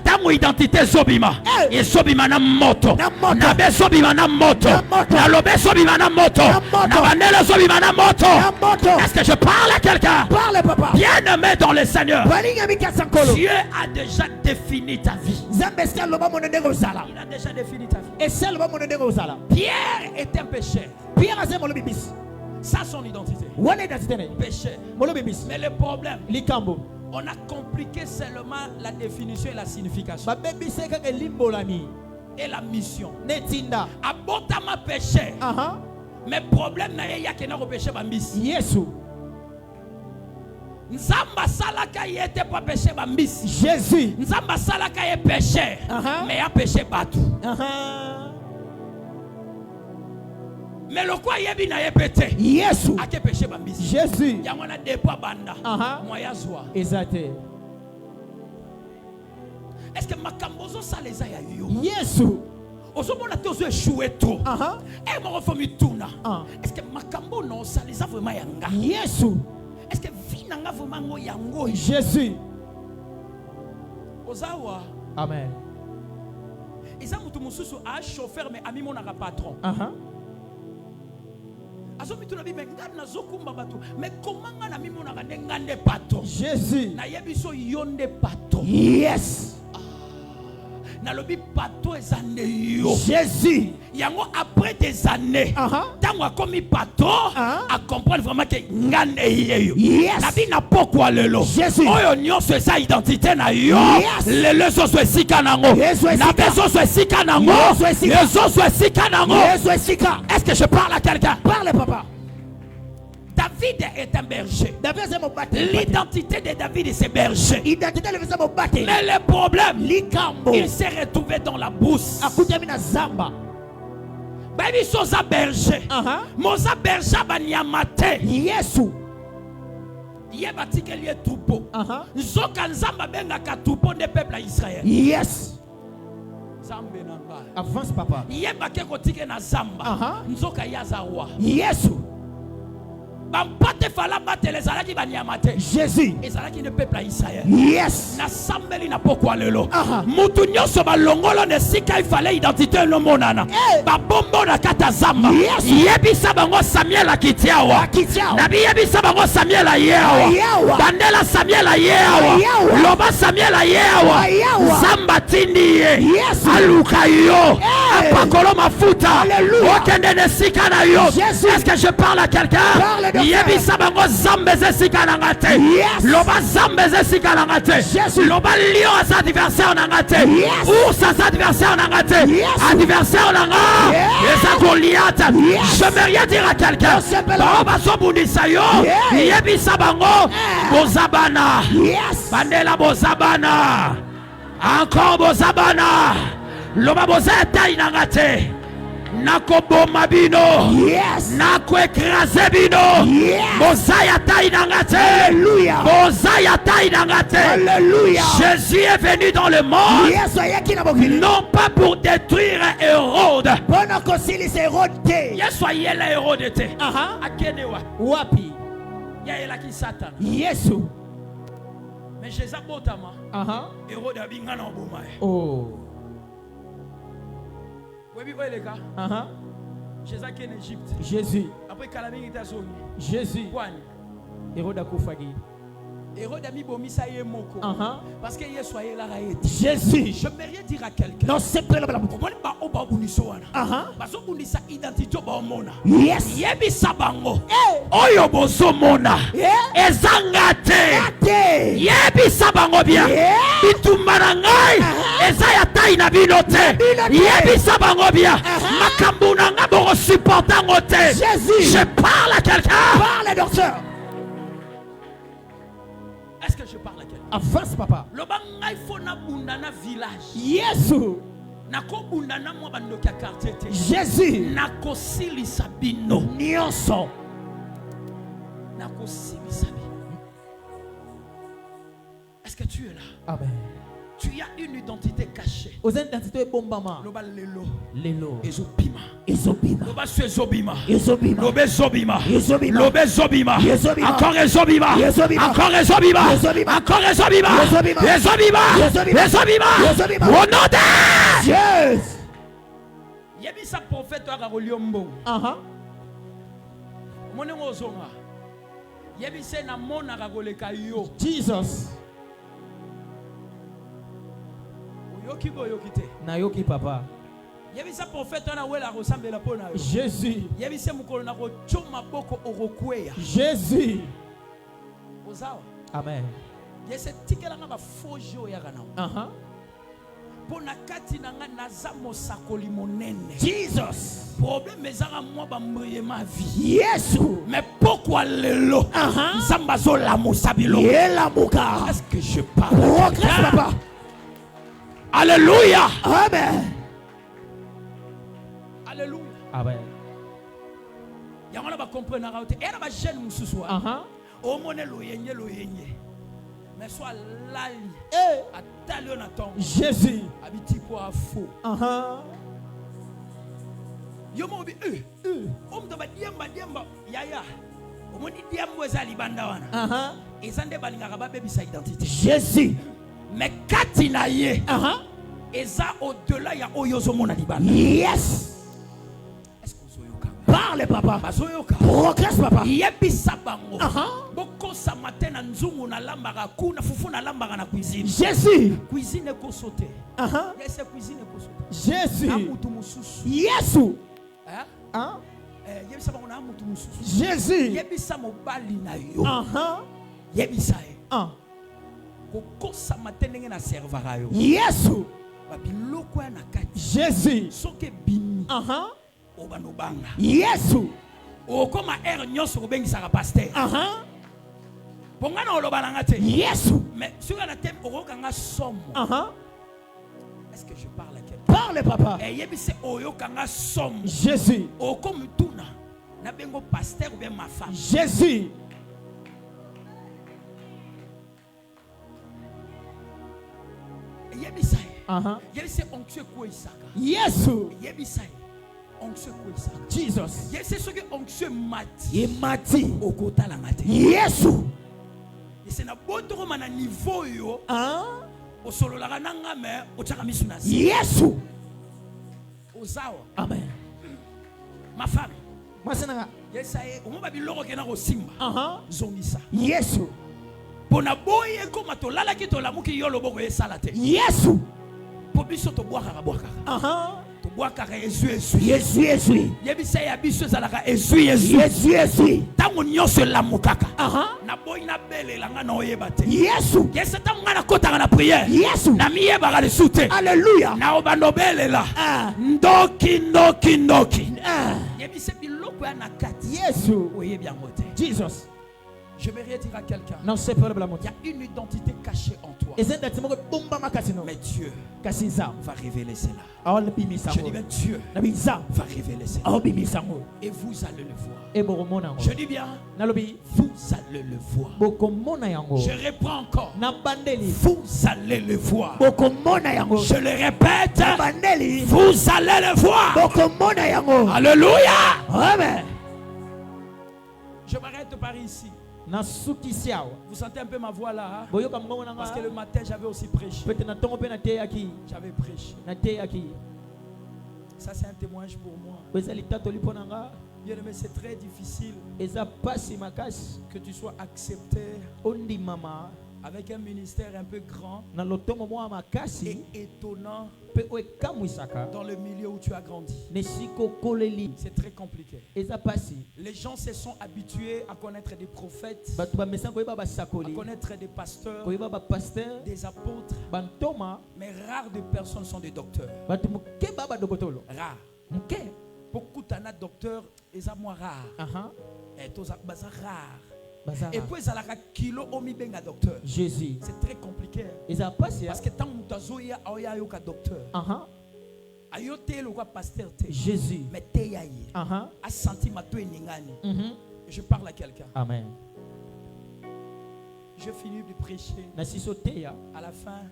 Tango identité zobima. Et zobima na moto. Na be zobima na moto. Na lobe zobima na moto. Na banele zobima na moto. Est-ce que je parle à quelqu'un? Parle, papa. Bien-aimé dans le Seigneur. Dieu a déjà défini ta vie. Il a déjà défini ta vie. Pierre est un pécheur. Ça, son identité. Pécheur. Mais le problème, on a compliqué seulement la définition et la signification. Et la mission. Abotama péché. Mais problème, il y a quelqu'un qui péché. Yes. Nzamba salaka yete pas péché bambisi. Jésus. Nzamba salaka yé péché. Mais il a péché batu. Mais le quoi yebi na yé pété. Yes. A ke péché bambisi. Jésus. Yangona depo banda. Moya zwa. Exact. Est-ce que makambozo ça les a yo? Yes. Ozomona te ozo échouer trop. Et mon refo mituna. Est-ce que makambo non ça les a vraiment yanga? Yes. Est-ce que vie n'a vraiment yango? Jésus. Ozawa. Amen. Isa mutu mususu a chauffeur mais ami mon patron. Azomi tu nabi menga na zokumba batu. Mais comment na mi mon ngande patron? Jésus. Na yebiso yonde patron. Yes. Na lobi patron ezande yo. Jésus. Yango après des années. Tango a commis patron à comprendre vraiment que ngande yeyo. Yes. Nabi na pokwa lelo. Jésus. Oyo nyonso esa identité na yo. Yes. Lelo so sika nango. Na beso so sika nango. Yeso so sika nango. Est-ce que je parle à quelqu'un? Parle, papa. David est un berger. L'identité de David c'est berger. Mais le problème, il s'est retrouvé dans la brousse. Baby soza berger. Moza berger banyamate. Yesu. Yebati que lié troupeau. Nzoka nzamba benga ka troupeau des peuples à Israël. Yes. Zambe nanga. Avance, papa. Yebake kotike na zamba. Nzoka yaza roi. Yesu. Bampate fala bate les alaki banyamate. Jésus. Les alaki ne peuple à Israël. Yes. Na sambeli na pokwa lelo. Mutu nyoso balongolo ne sika ifale identité no monana. Ba bombo na kata zamba. Yebisa bango Samuel akitiawa. Nabi yebisa bango Samuel ayewa. Bandela Samuel ayewa. Loba Samuel ayewa. Zamba tindiye. Aluka yo. Apakolo mafuta. Okende ne sika na yo. Est-ce que je parle à quelqu'un? Yebisa bango zambeze sika nangate. Loba zambeze sika nangate. Loba lion à sa adversaire nangate. Ours à sa adversaire nangate. Adversaire nanga. Esa Goliath. Je veux rien dire à quelqu'un. Baoba sobundisa yo. Yebisa bango bozabana. Bandela bozabana. Encore bozabana. Loba bozeta inangate. Nakoboma bino. Yes. Nako ekraze bino. Yes. Bozaya tainangate. Alléluia. Bozaya tainangate. Alléluia. Jésus est venu dans le monde. Yes. Non pas pour détruire Hérode. Yes, soyez la Hérode était. Akenewa. Wapi. Yaela ki Satan. Yesu. Mais Jésus botama. Hérode a bingana obuma. Oh. Jésus qui est en Égypte. Jésus. Après Kalabing est à Zoni. Jésus. Hérode a Koufagi. Hérode a mis Bomisa et Moko. Parce qu'il est soyé là. Jésus. Je me rien dire à quelqu'un. Non, c'est pas la blague. Parce que sa identité bomona. Yes. Yebi sabango. Oyo bozomona. Ezangate. Yebi sabango bien. Bitumbarangai. Ezaya taina binote. Yebi sabango bien. Makambuna ngabo supportant ngote. Jésus. Je parle à quelqu'un. Parle, docteur. Est-ce que je parle à quelqu'un? Avance, papa. Le bangai fona bundana village. Yesu. Jésus. Nyonso. Est-ce que tu es là? Amen. Tu as une identité cachée. Aux identités bombama. Loba lelo. Lelo. Ezobima. Ezobima. Loba suezobima. Ezobima. Lobe zobima. Ezobima. Lobe zobima. Ezobima. Encore ezobima. Ezobima. Encore ezobima. Ezobima. Encore ezobima. Ezobima. Ezobima. Ezobima. Ezobima. Ezobima. Au nom de Yes. Yebisa prophète wa Roliombo. Mone ngozonga. Yebise na mona kagoleka yo. Jesus. Oyoki boyokite. Na yoki papa. Yebisa prophète na wela ressemble la pona yo. Jésus. Yebise mukolo na ko choma boko orokweya. Jésus. Ozawa. Amen. Yese tikela nga ba fojo ya kana. Pona kati na nga naza mosakoli monene. Jesus. Problème ezanga moi ba mbriye ma vie. Yesu. Mais pourquoi lelo? Nzamba zo la musabilo. Yelamuka. Est-ce que je parle? Progresse papa. Alléluia. Amen. Alléluia. Amen. Yamana ba comprendre raute. Era ba jeune mususwa. O mone loyenye. Mais soit lali. Atalio na tombe. Jésus. Abiti pour faux. Yomo bi omto ba diamba yaya. Omoni diambo za libanda wana. Ezande balingaka ba bebisa identité. Jésus. Mais katina ye. Eza au-delà ya oyozo mona libanda. Yes. Est-ce que vous yoka? Parle papa. Bazoyoka. Progresse papa. Yebisa bango. Boko sa matin na nzungu na lambaka kuna fufu na lambaka na cuisine. Jésus. Cuisine ko sauter. Laisse cuisine ko sauter. Jésus. Amutu mususu. Yesu. Yebisa bango na amutu mususu. Jésus. Yebisa mobali na yo. Yebisa e. Koko sa matin ndenge na servara yo. Yesu. Babiloko ya na kati. Jésus. Soke bimi. Obanobanga. Yesu. Okoma nyonso kobengisaka pasteur. Bongana olobalanga te. Yesu. Mais sur la tête okokanga somo. Est-ce que je parle à quelqu'un? Parle papa. Yebise oyokanga somo. Jésus. Okomutuna na bengo pasteur ou bien ma femme. Jésus. Yebisa. Yebise onction ko isaka. Yesu. Yebisa. Onction ko isaka. Jesus. Yebise soki onction mati. Yemati. Okotala ngate. Yesu. C'est na boto mana niveau yo. Osololaka nanga me otaka misuna. Yesu. Ozawa. Amen. Ma femme. Masenanga. Yesaye omoba biloko kena ko simba. Zongisa. Yesu. Pona boye koma to lala ki to lamuki yo loboko esala te. Yesu. Po biso to boaka. To boaka Yesu. Yesu. Yebisa ya biso zalaka Yesu. Tango nyonso lamukaka. Na boy na bele langa na oyeba te. Yesu. Yesa tango na kota na prière. Yesu. Na miyeba ga lesute. Alléluia. Na obando bele la. Ndoki. Yebisa biloko ya na kati. Yesu. Oyebi yango te. Jesus. Je vais rien dire à quelqu'un. Non, c'est pas le blanc. Il y a une identité cachée en toi. Mais Dieu va révéler cela. Je dis bien Dieu va révéler cela. Et vous allez le voir. Je dis bien, vous allez le voir. Je reprends encore. Vous allez le voir. Je le répète. Vous allez le voir. Alléluia. Amen. Je m'arrête par ici. Vous sentez un peu ma voix là, hein? Parce que le matin j'avais aussi prêché. J'avais prêché. Ça c'est un témoignage pour moi. Bien aimé, c'est très difficile que tu sois accepté avec un ministère un peu grand et étonnant dans le milieu où tu as grandi. C'est très compliqué. Les gens se sont habitués à connaître des prophètes, à connaître des pasteurs, des apôtres, mais rares de personnes sont des docteurs. Rares. Beaucoup de docteurs, ils sont moins rares. Et puis ça la kilo omi benga docteur. Jésus. C'est très compliqué. Parce que tant que tu as un docteur. Jésus. Je parle à quelqu'un. Amen. Je finis de prêcher. À la fin,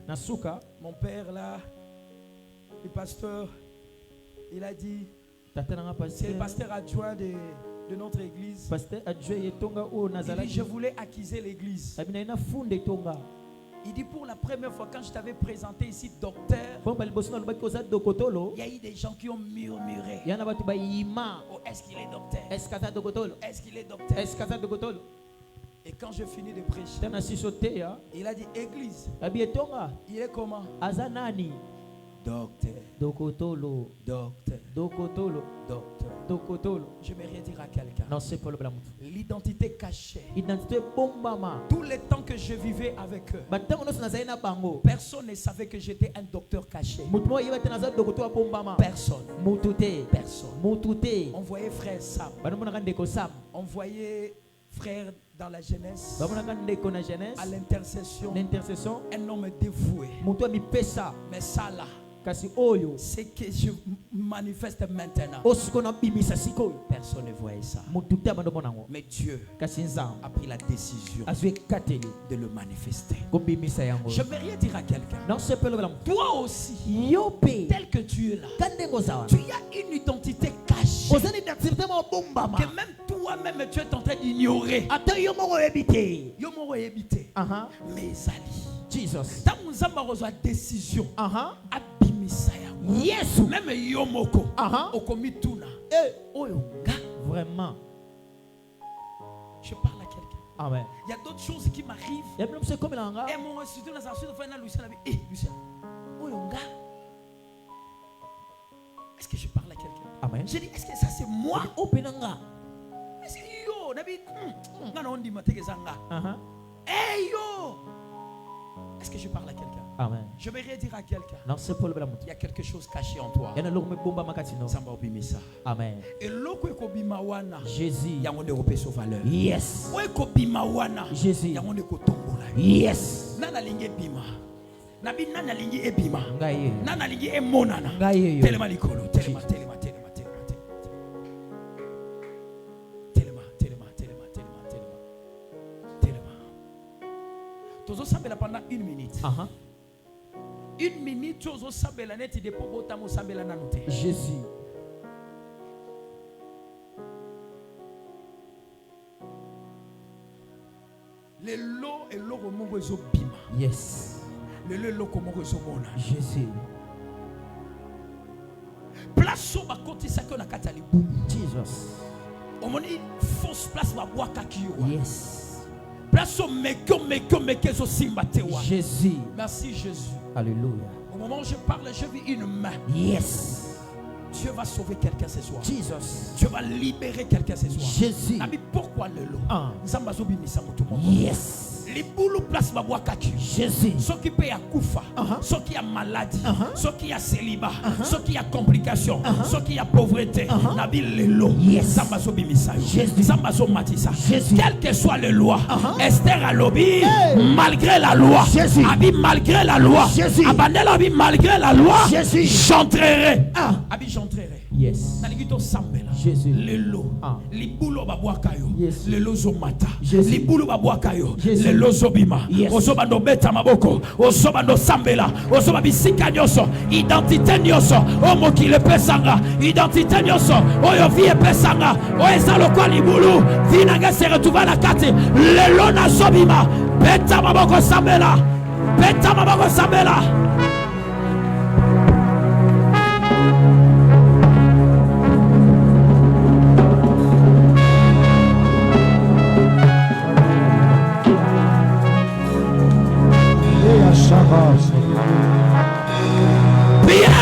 mon père là, le pasteur, il a dit, c'est le pasteur adjoint de notre église. Il dit, je voulais accuser l'église. Il dit, pour la première fois, quand je t'avais présenté ici, docteur, il y a eu des gens qui ont murmuré. Oh, est-ce qu'il est docteur? Est-ce qu'il est docteur? Et quand je finis de prêcher, il a dit, église, il est comment? Docteur. Je vais rien dire à quelqu'un. L'identité cachée. Tous les temps que je vivais avec eux, personne ne savait que j'étais un docteur caché. Personne. On voyait frère Sam. On voyait frère dans la jeunesse. À l'intercession. Un homme dévoué. Mais ça là, c'est que je manifeste maintenant. Personne ne voyait ça. Mais Dieu a pris la décision de le manifester. Je ne vais rien dire à quelqu'un. Toi aussi, tel que tu es là, tu as une identité cachée que même toi-même tu es en train d'ignorer. Mais Jesus. Tant nous avons la décision. Yes. Même Yomoko. Okomituna. Vraiment. Je parle à quelqu'un. Amen. Il y a d'autres choses qui m'arrivent. Et moi, surtout dans la suite de Lucien, Lucien. Est-ce que je parle à quelqu'un? Amen. J'ai dit, est-ce que ça c'est moi? Mais c'est yo. Hey yo. Est-ce que je parle à quelqu'un? Amen. Je vais rien dire à quelqu'un. Il y a quelque chose caché en toi. Amen. Et l'oko ekobima wana. Jésus. Yango de repeso valeur. Yes. O ekobima wana. Jésus. Yango de kotombola. Yes. Nana lingi bima. Nabi nana lingi ebima. Ngaye. Nana lingi emonana. Ngaye. Telema likolo. Telema. Tozo sabela pendant 1 minute. Une minute, tozo sabela neti de pobota mo sabela nanote. Jésus. Le lo et lo mongo ezo bima. Yes. Le lo komongo ezo mona. Jésus. Place ba koti sakyo na katali bu. Jesus. Omoni fausse place ba boaka kiyo. Yes. Jésus. Merci Jésus. Alléluia. Au moment où je parle, je vis une main. Yes. Dieu va sauver quelqu'un ce soir. Jesus. Dieu va libérer quelqu'un ce soir. Jésus. Pourquoi le lot? Yes. Les boulots place ma boîte à Jésus. Ceux qui payent à Koufa, ceux qui ont maladie, ceux qui ont célibat, ceux qui ont complications, ceux qui ont pauvreté, Nabi Lelo, Sambazo Bimisa, Sambazo Matissa, quelle que soit la loi, Esther a lobby, malgré la loi, Abi malgré la loi, Abandel Abi malgré la loi, j'entrerai. Abi j'entrerai. Yes. Jésus. Lelo. Les boulots babuakayo. Les lozomata. Les boulots babuakayo. Les lozobima. Osobando beta maboko. Osobando sambela. Osoba bisika nyoso. Identité nyoso. Omo ki le pesanga. Identité nyoso. Oyo vie pesanga. Oeza lokwa libulu. Vinanga se retrouva la kate. Lelo na sobima. Beta maboko sambela. Beta maboko sambela. Priez.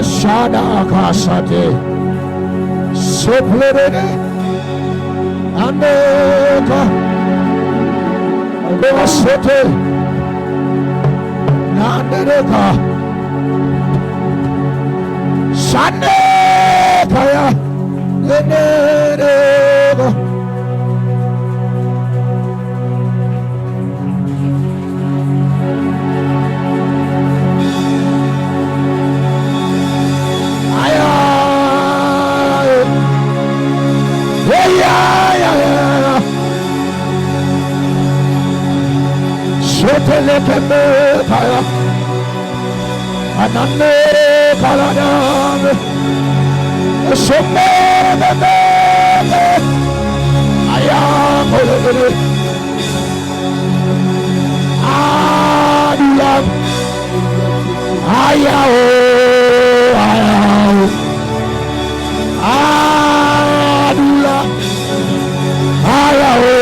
Shada Kasate Soplere Andeka Sote Nandereka Shane kaya lenere aya ya shotele keme kaya anane kaladam shomeme aya kolele adulam aya o adulam aya o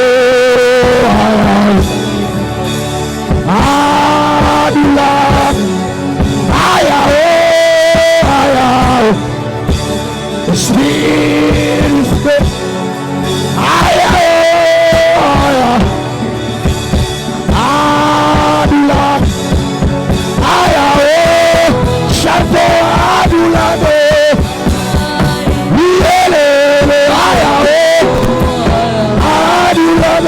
adulam aya o Spirit, aya adulam aya shante adulam yele aya adulam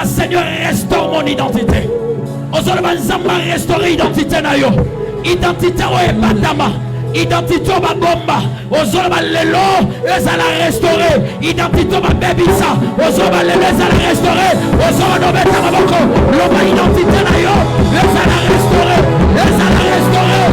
Seigneur, restaure mon identité. Restaure l'identité. Identité ou ebatama. Identité ou bomba. Ozolba lelo, ezala restaurer. Identité ou bebisa. Ozolba lelo, ezala restaurer. Ozolba no betama boko. Loba identité na yo, ezala restaurer. Ezala restaurer.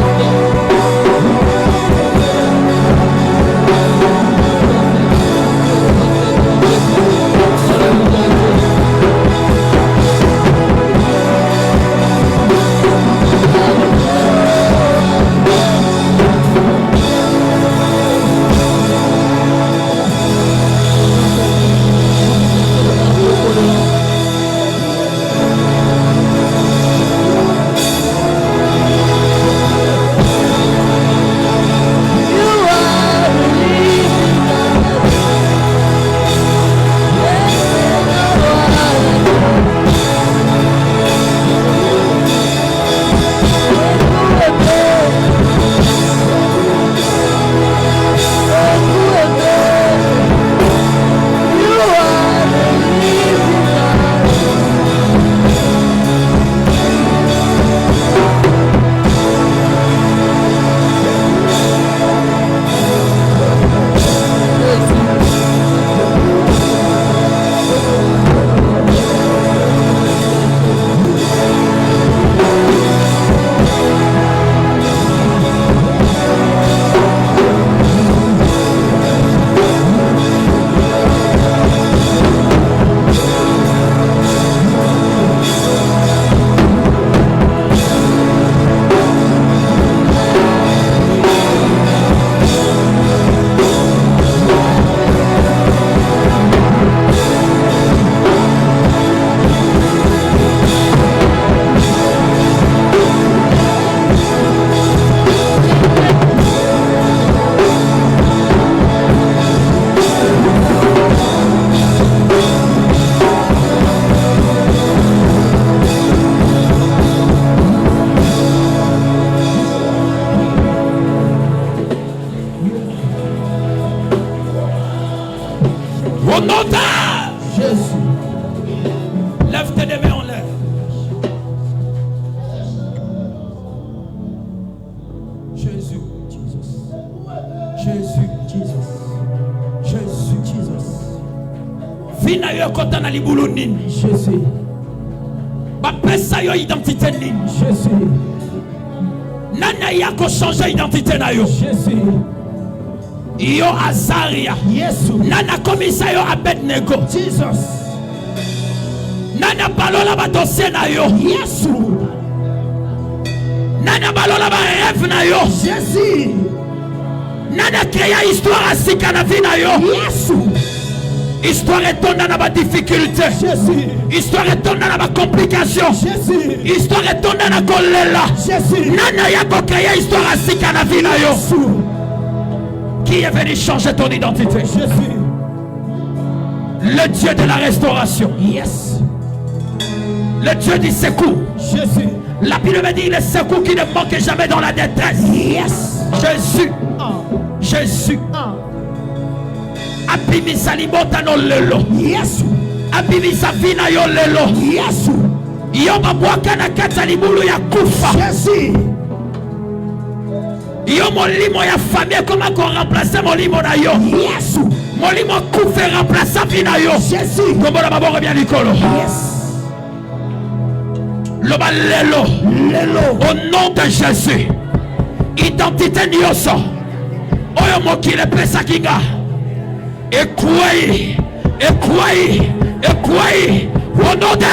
Au nom de Jésus. Lève tes deux mains en l'air. Jésus. Jésus. Jésus. Jésus. Jésus. Vina yo kota na libulu nini. Jésus. Bapesa yo identité nini. Jésus. Nana yako changer identité na yo. Jésus. Yo Azaria. Yesu. Nana komisa yo Abednego. Jesus. Nana balola ba dossier na yo. Yesu. Nana balola ba rêve na yo. Jésus. Nana créa histoire asika na vie na yo. Yesu. Histoire étonne dans ma difficulté. Jésus. Histoire étonne dans ma complication. Jésus. Histoire étonne dans la kolela. Jésus. Nana yako créa histoire asika na vie na yo. Qui est venu changer ton identité? Jésus. Le Dieu de la restauration. Yes. Le Dieu du secours. Jésus. La Bible me dit le secours qui ne manque jamais dans la détresse. Yes. Jésus. Jésus. Abimisa libota no lelo. Yesu. Abimisa vina yo lelo. Yesu. Yo babwaka na kata libulu ya kufa. Jésus. Yo molimo ya famille comment qu'on remplacer molimo na yo. Yesu. Molimo kufa remplacer vina yo. Jésus. Kombo na baboko bien likolo. Yes. Loba lelo. Lelo. Au nom de Jésus. Identité nyoso. Oyo mokile pesa kinga. Ekouai. Ekouai. Ekouai. Au nom de.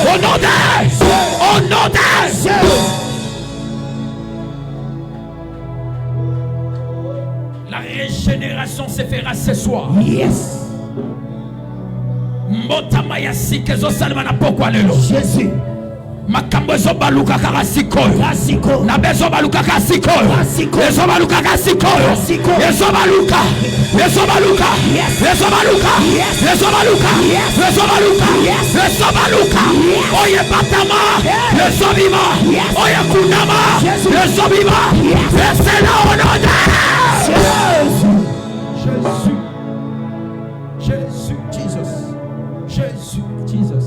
Au nom de. Au nom de. La régénération se fera ce soir. Yes. Mbotama ya sikezo salma na pokwa lelo. Jésus. Makambo ezo baluka kaka sikoyo. Kasiko. Na bezo baluka kaka sikoyo. Kasiko. Ezo baluka kaka sikoyo. Kasiko. Ezo baluka. Ezo baluka. Yes. Ezo baluka. Yes. Ezo baluka. Yes. Ezo baluka. Yes. Ezo baluka. Yes. Oye batama. Yes. Ezo bima. Yes. Oye kunama. Jésus. Ezo bima. Yes. Ese na onode. Jésus. Jésus. Jésus. Jesus. Jésus. Jesus.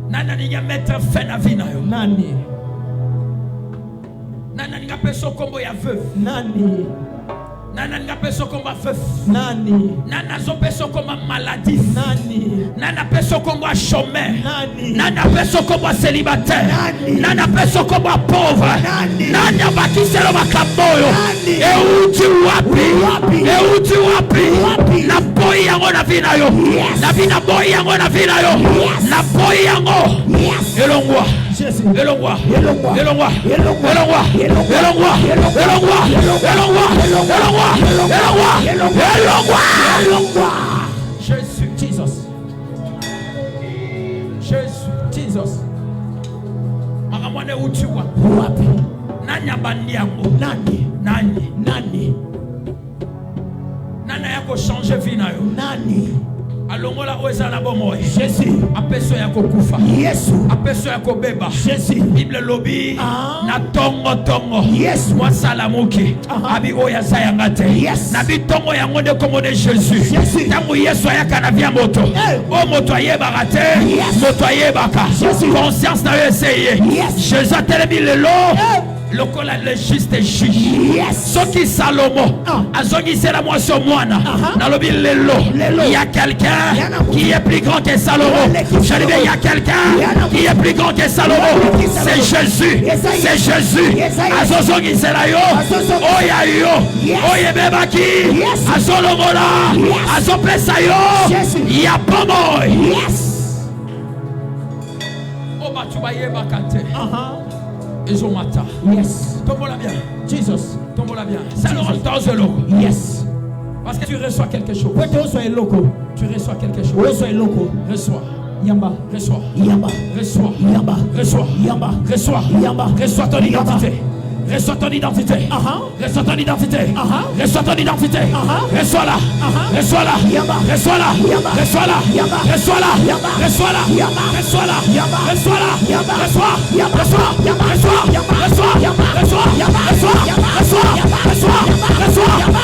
Nana ninga mettre fin na vie na yo. Nani. Nana ninga peso kombo ya veuve. Nani. Nana ninga peso kombo ya veuve. Nani. Nana zo peso kombo maladif. Nani. Nana peso kombo chômeur. Nani. Nana peso kombo célibataire. Nani. Nana peso kombo pauvre. Nani. Nana bakiselo makamboyo. Nani. E uti wapi. E uti wapi. Na boy yango na vina yo. Yes. Na vina boy yango na vina yo. Yes. Na boy yango. Yes. Elongwa. Jésus. Elongwa. Elongwa. Elongwa. Elongwa. Elongwa. Elongwa. Elongwa. Elongwa. Elongwa. Elongwa. Elongwa. Elongwa. Jésus. Jesus. Jésus. Jesus. Makamwane uti wapi. Wapi. Nanya bandi yango. Nani. Nani. Nani. Nana yako changer vie na yo. Nani. Alongola oza na bomoy. Jésus. Apeso yako kufa. Yesu. Apeso yako beba. Jésus. Bible lobi na tongo. Yes. Moi salamuki. Abi oya sayanga te. Yes. Na bitongo yango de comme de Jésus. Jésus. Tango Yesu ayaka na via moto. O moto ayeba te. Yes. Moto ayeba ka. Jésus. Conscience na yo essayer. Yes. Jésus a tellement lelo. Lokola le juste juge. Yes. Soki Salomo azongi sela moi sur moana. Nalobi lelo. Il y a quelqu'un qui est plus grand que Salomo. Je dis il y a quelqu'un qui est plus grand que Salomo. C'est Jésus. C'est Jésus. Azozongi sela yo. Oya yo. Oye bebaki. Azolongola. Azopesa yo. Il y a pas moi. Yes. Oba tubaye bakate. Ezomata. Yes. Tombola bien. Jesus. Tombola bien. Ça le reste dans ce lot. Yes. Parce que tu reçois quelque chose. Tu reçois quelque chose. Reçois. Yamba. Reçois. Yamba. Reçois. Yamba. Reçois. Yamba. Reçois. Yamba. Reçois ton identité. Reçois ton identité. Reçois ton identité. Reçois ton identité. Reçois-la. Reçois-la. Reçois-la. Reçois-la. Reçois-la. Reçois-la. Reçois-la. Reçois-la. Reçois.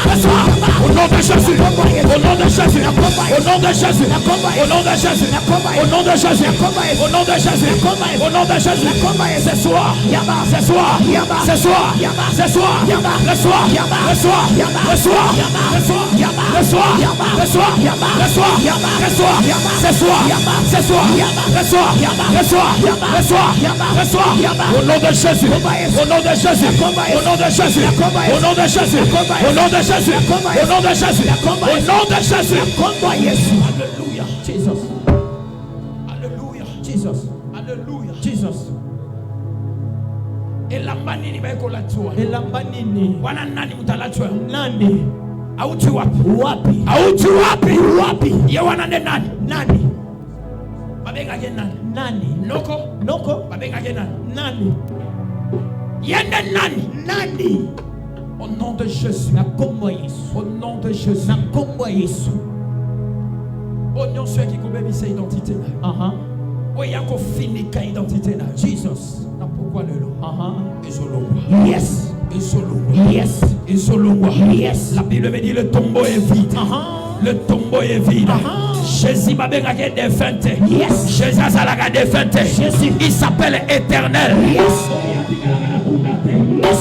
Reçois. Au nom de Jésus. Au nom de Jésus. Au nom de Jésus. Au nom de Jésus. Au nom de Jésus. Au nom de Jésus. Au nom de Jésus. Ce soir. Ce soir. Ce soir. Ce soir. Le soir. Le soir. Le soir. Le soir. Le soir. Le soir. Le soir. Le soir. Ce soir. Ce soir. Le soir. Le soir. Le soir. Le soir. Au nom de Jésus. Au nom de Jésus. Au nom de Jésus. Au nom de Jésus. Au nom de Jésus. Au nom de Jésus. Au nom de Jésus. Alléluia. Jesus. Alléluia. Jesus. Alléluia. Jesus. Elambanini baikolatua. Elambanini. Wana nani mtalatua? Nani? Auti wapi? Wapi? Auti wapi? Wapi? Ye wana ne nani? Nani? Babenga je nani? Nani? Noko? Noko? Babenga je nani? Nani? Yende nani? Nani? Au nom de Jésus. Na kombo Yesu. Au nom de Jésus. Na kombo Yesu. Oignon ceux qui kobebisa identité na. Oya ko finika identité na. Jesus. Na pourquoi le lot? Ezolongwa. Yes. Ezolongwa. Yes. Ezolongwa. Yes. La Bible me dit le tombeau est vide. Le tombeau est vide. Jésus m'a bien gagné défunte. Yes. Jésus a la défunte. Il s'appelle Éternel. Yes.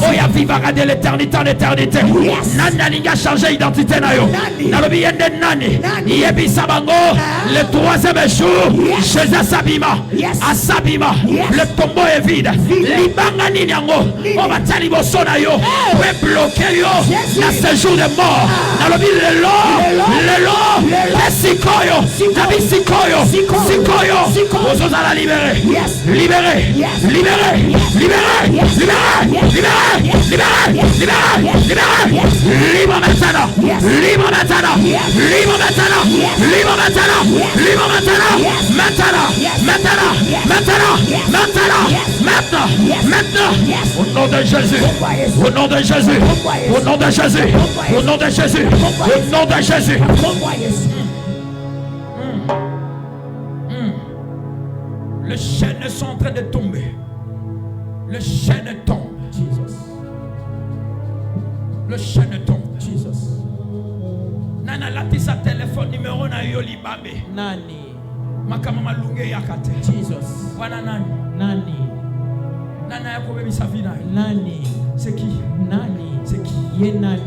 Oya vivra de l'éternité en éternité. Nani a changé d'identité na yo. Nalobi yende nani. Yebi sabango. Le troisième jour. Jésus Sabima. Asabima. Le tombeau est vide. Libanga ni nyango. On va tali boso na yo. Peut bloquer yo. Na ce jour de mort. Nalobi lelo. Sikoyo. Nabi sikoyo. Sikoyo. Ozo la libérer. Libérer. Libérer. Libérer. Libérer. Libérer. Libre maintenant. Libre maintenant. Libre maintenant. Libre maintenant. Libre maintenant. Maintenant. Maintenant. Maintenant. Maintenant. Maintenant. Maintenant. Au nom de Jésus. Au nom de Jésus. Au nom de Jésus. Au nom de Jésus. Au nom de Jésus. Les chaînes sont en train de tomber. Les chaînes tombent. Le chêne tombe. Jesus. Nana latisa téléphone numéro na yo libambe. Nani? Makama malunge yakate. Jesus. Wana nani? Nani? Nana yako bebi savina. Nani? C'est qui? Nani? C'est qui? Ye nani?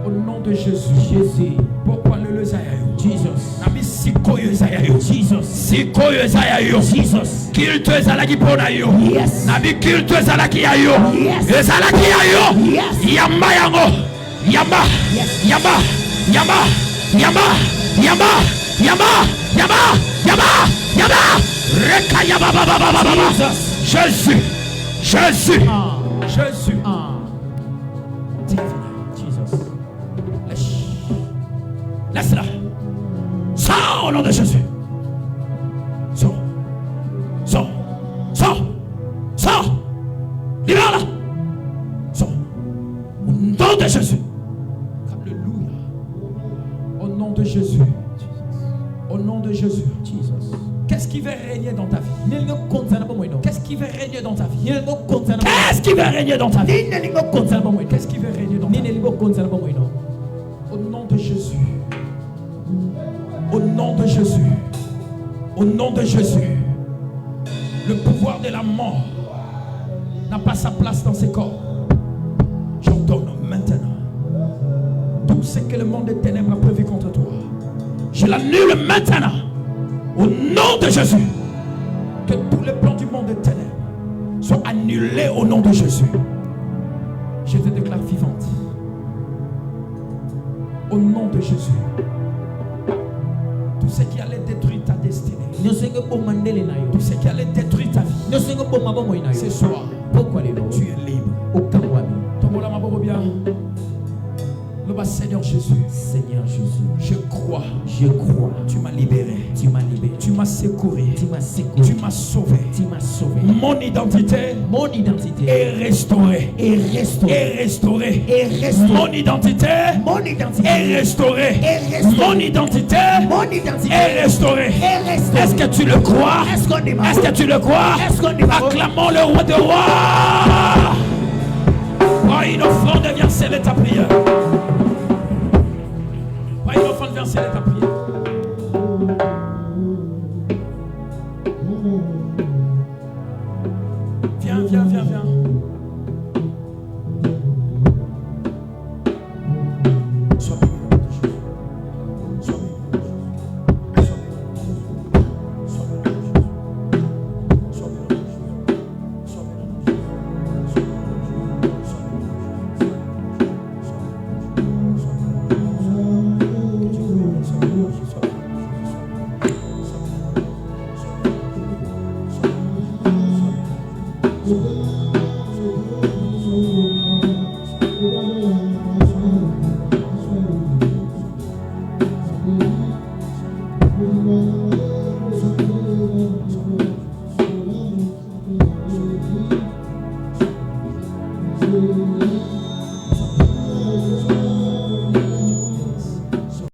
Au nom de Jésus. Jésus. Pourquoi le zayayo? Jesus. Nabi sikoyo zayayo. Jesus. Sikoyo zayayo. Jesus. Kilte ezalaki pona yo. Yes. Nabi kilte ezalaki ya yo. Yes. Ezalaki ya yo. Yes. Yamba yango. Yamba. Yes. Yamba. Yamba. Yamba. Yamba. Yamba. Yamba. Yamba. Yamba. Reka yaba baba baba baba. Jésus. Jésus. Jésus. Jesus. Laisse-la. Sors au nom de Jésus. Sors. Sors. Sors. Sors. Libère-la. Sors. Au nom de Jésus. Alléluia. Au nom de Jésus. Au nom de Jésus. Jesus. Qu'est-ce qui va régner dans ta vie? Qu'est-ce qui va régner dans ta vie? Qu'est-ce qui va régner dans ta vie? Qu'est-ce qui va régner dans ta vie? Au nom de Jésus. Au nom de Jésus. Au nom de Jésus. Le pouvoir de la mort n'a pas sa place dans ces corps. J'ordonne maintenant tout ce que le monde des ténèbres a prévu contre toi. Je l'annule maintenant. Au nom de Jésus. Que tous les plans du monde des ténèbres soient annulés au nom de Jésus. Je te déclare vivante. Au nom de Jésus. Tout ce qui allait détruire ta destinée. Tout ce qui allait détruire ta vie. Ce soir, tu es libre. Seigneur Jésus. Seigneur Jésus. Je crois. Je crois. Tu m'as libéré. Tu m'as libéré. Tu m'as secouru. Tu m'as secouru. Tu m'as sauvé. Tu m'as sauvé. Mon identité. Mon identité. Est restaurée. Est restaurée. Est restaurée. Est restaurée. Mon identité. Mon identité. Est restaurée. Est restaurée. Mon identité. Mon identité. Est restaurée. Est restaurée. Est-ce que tu le crois? Est-ce qu'on est Est-ce que tu le crois? Est-ce qu'on est acclamons le roi de rois. Prends une offrande et viens sceller ta prière. Prends une offrande et viens sceller ta prière. Sois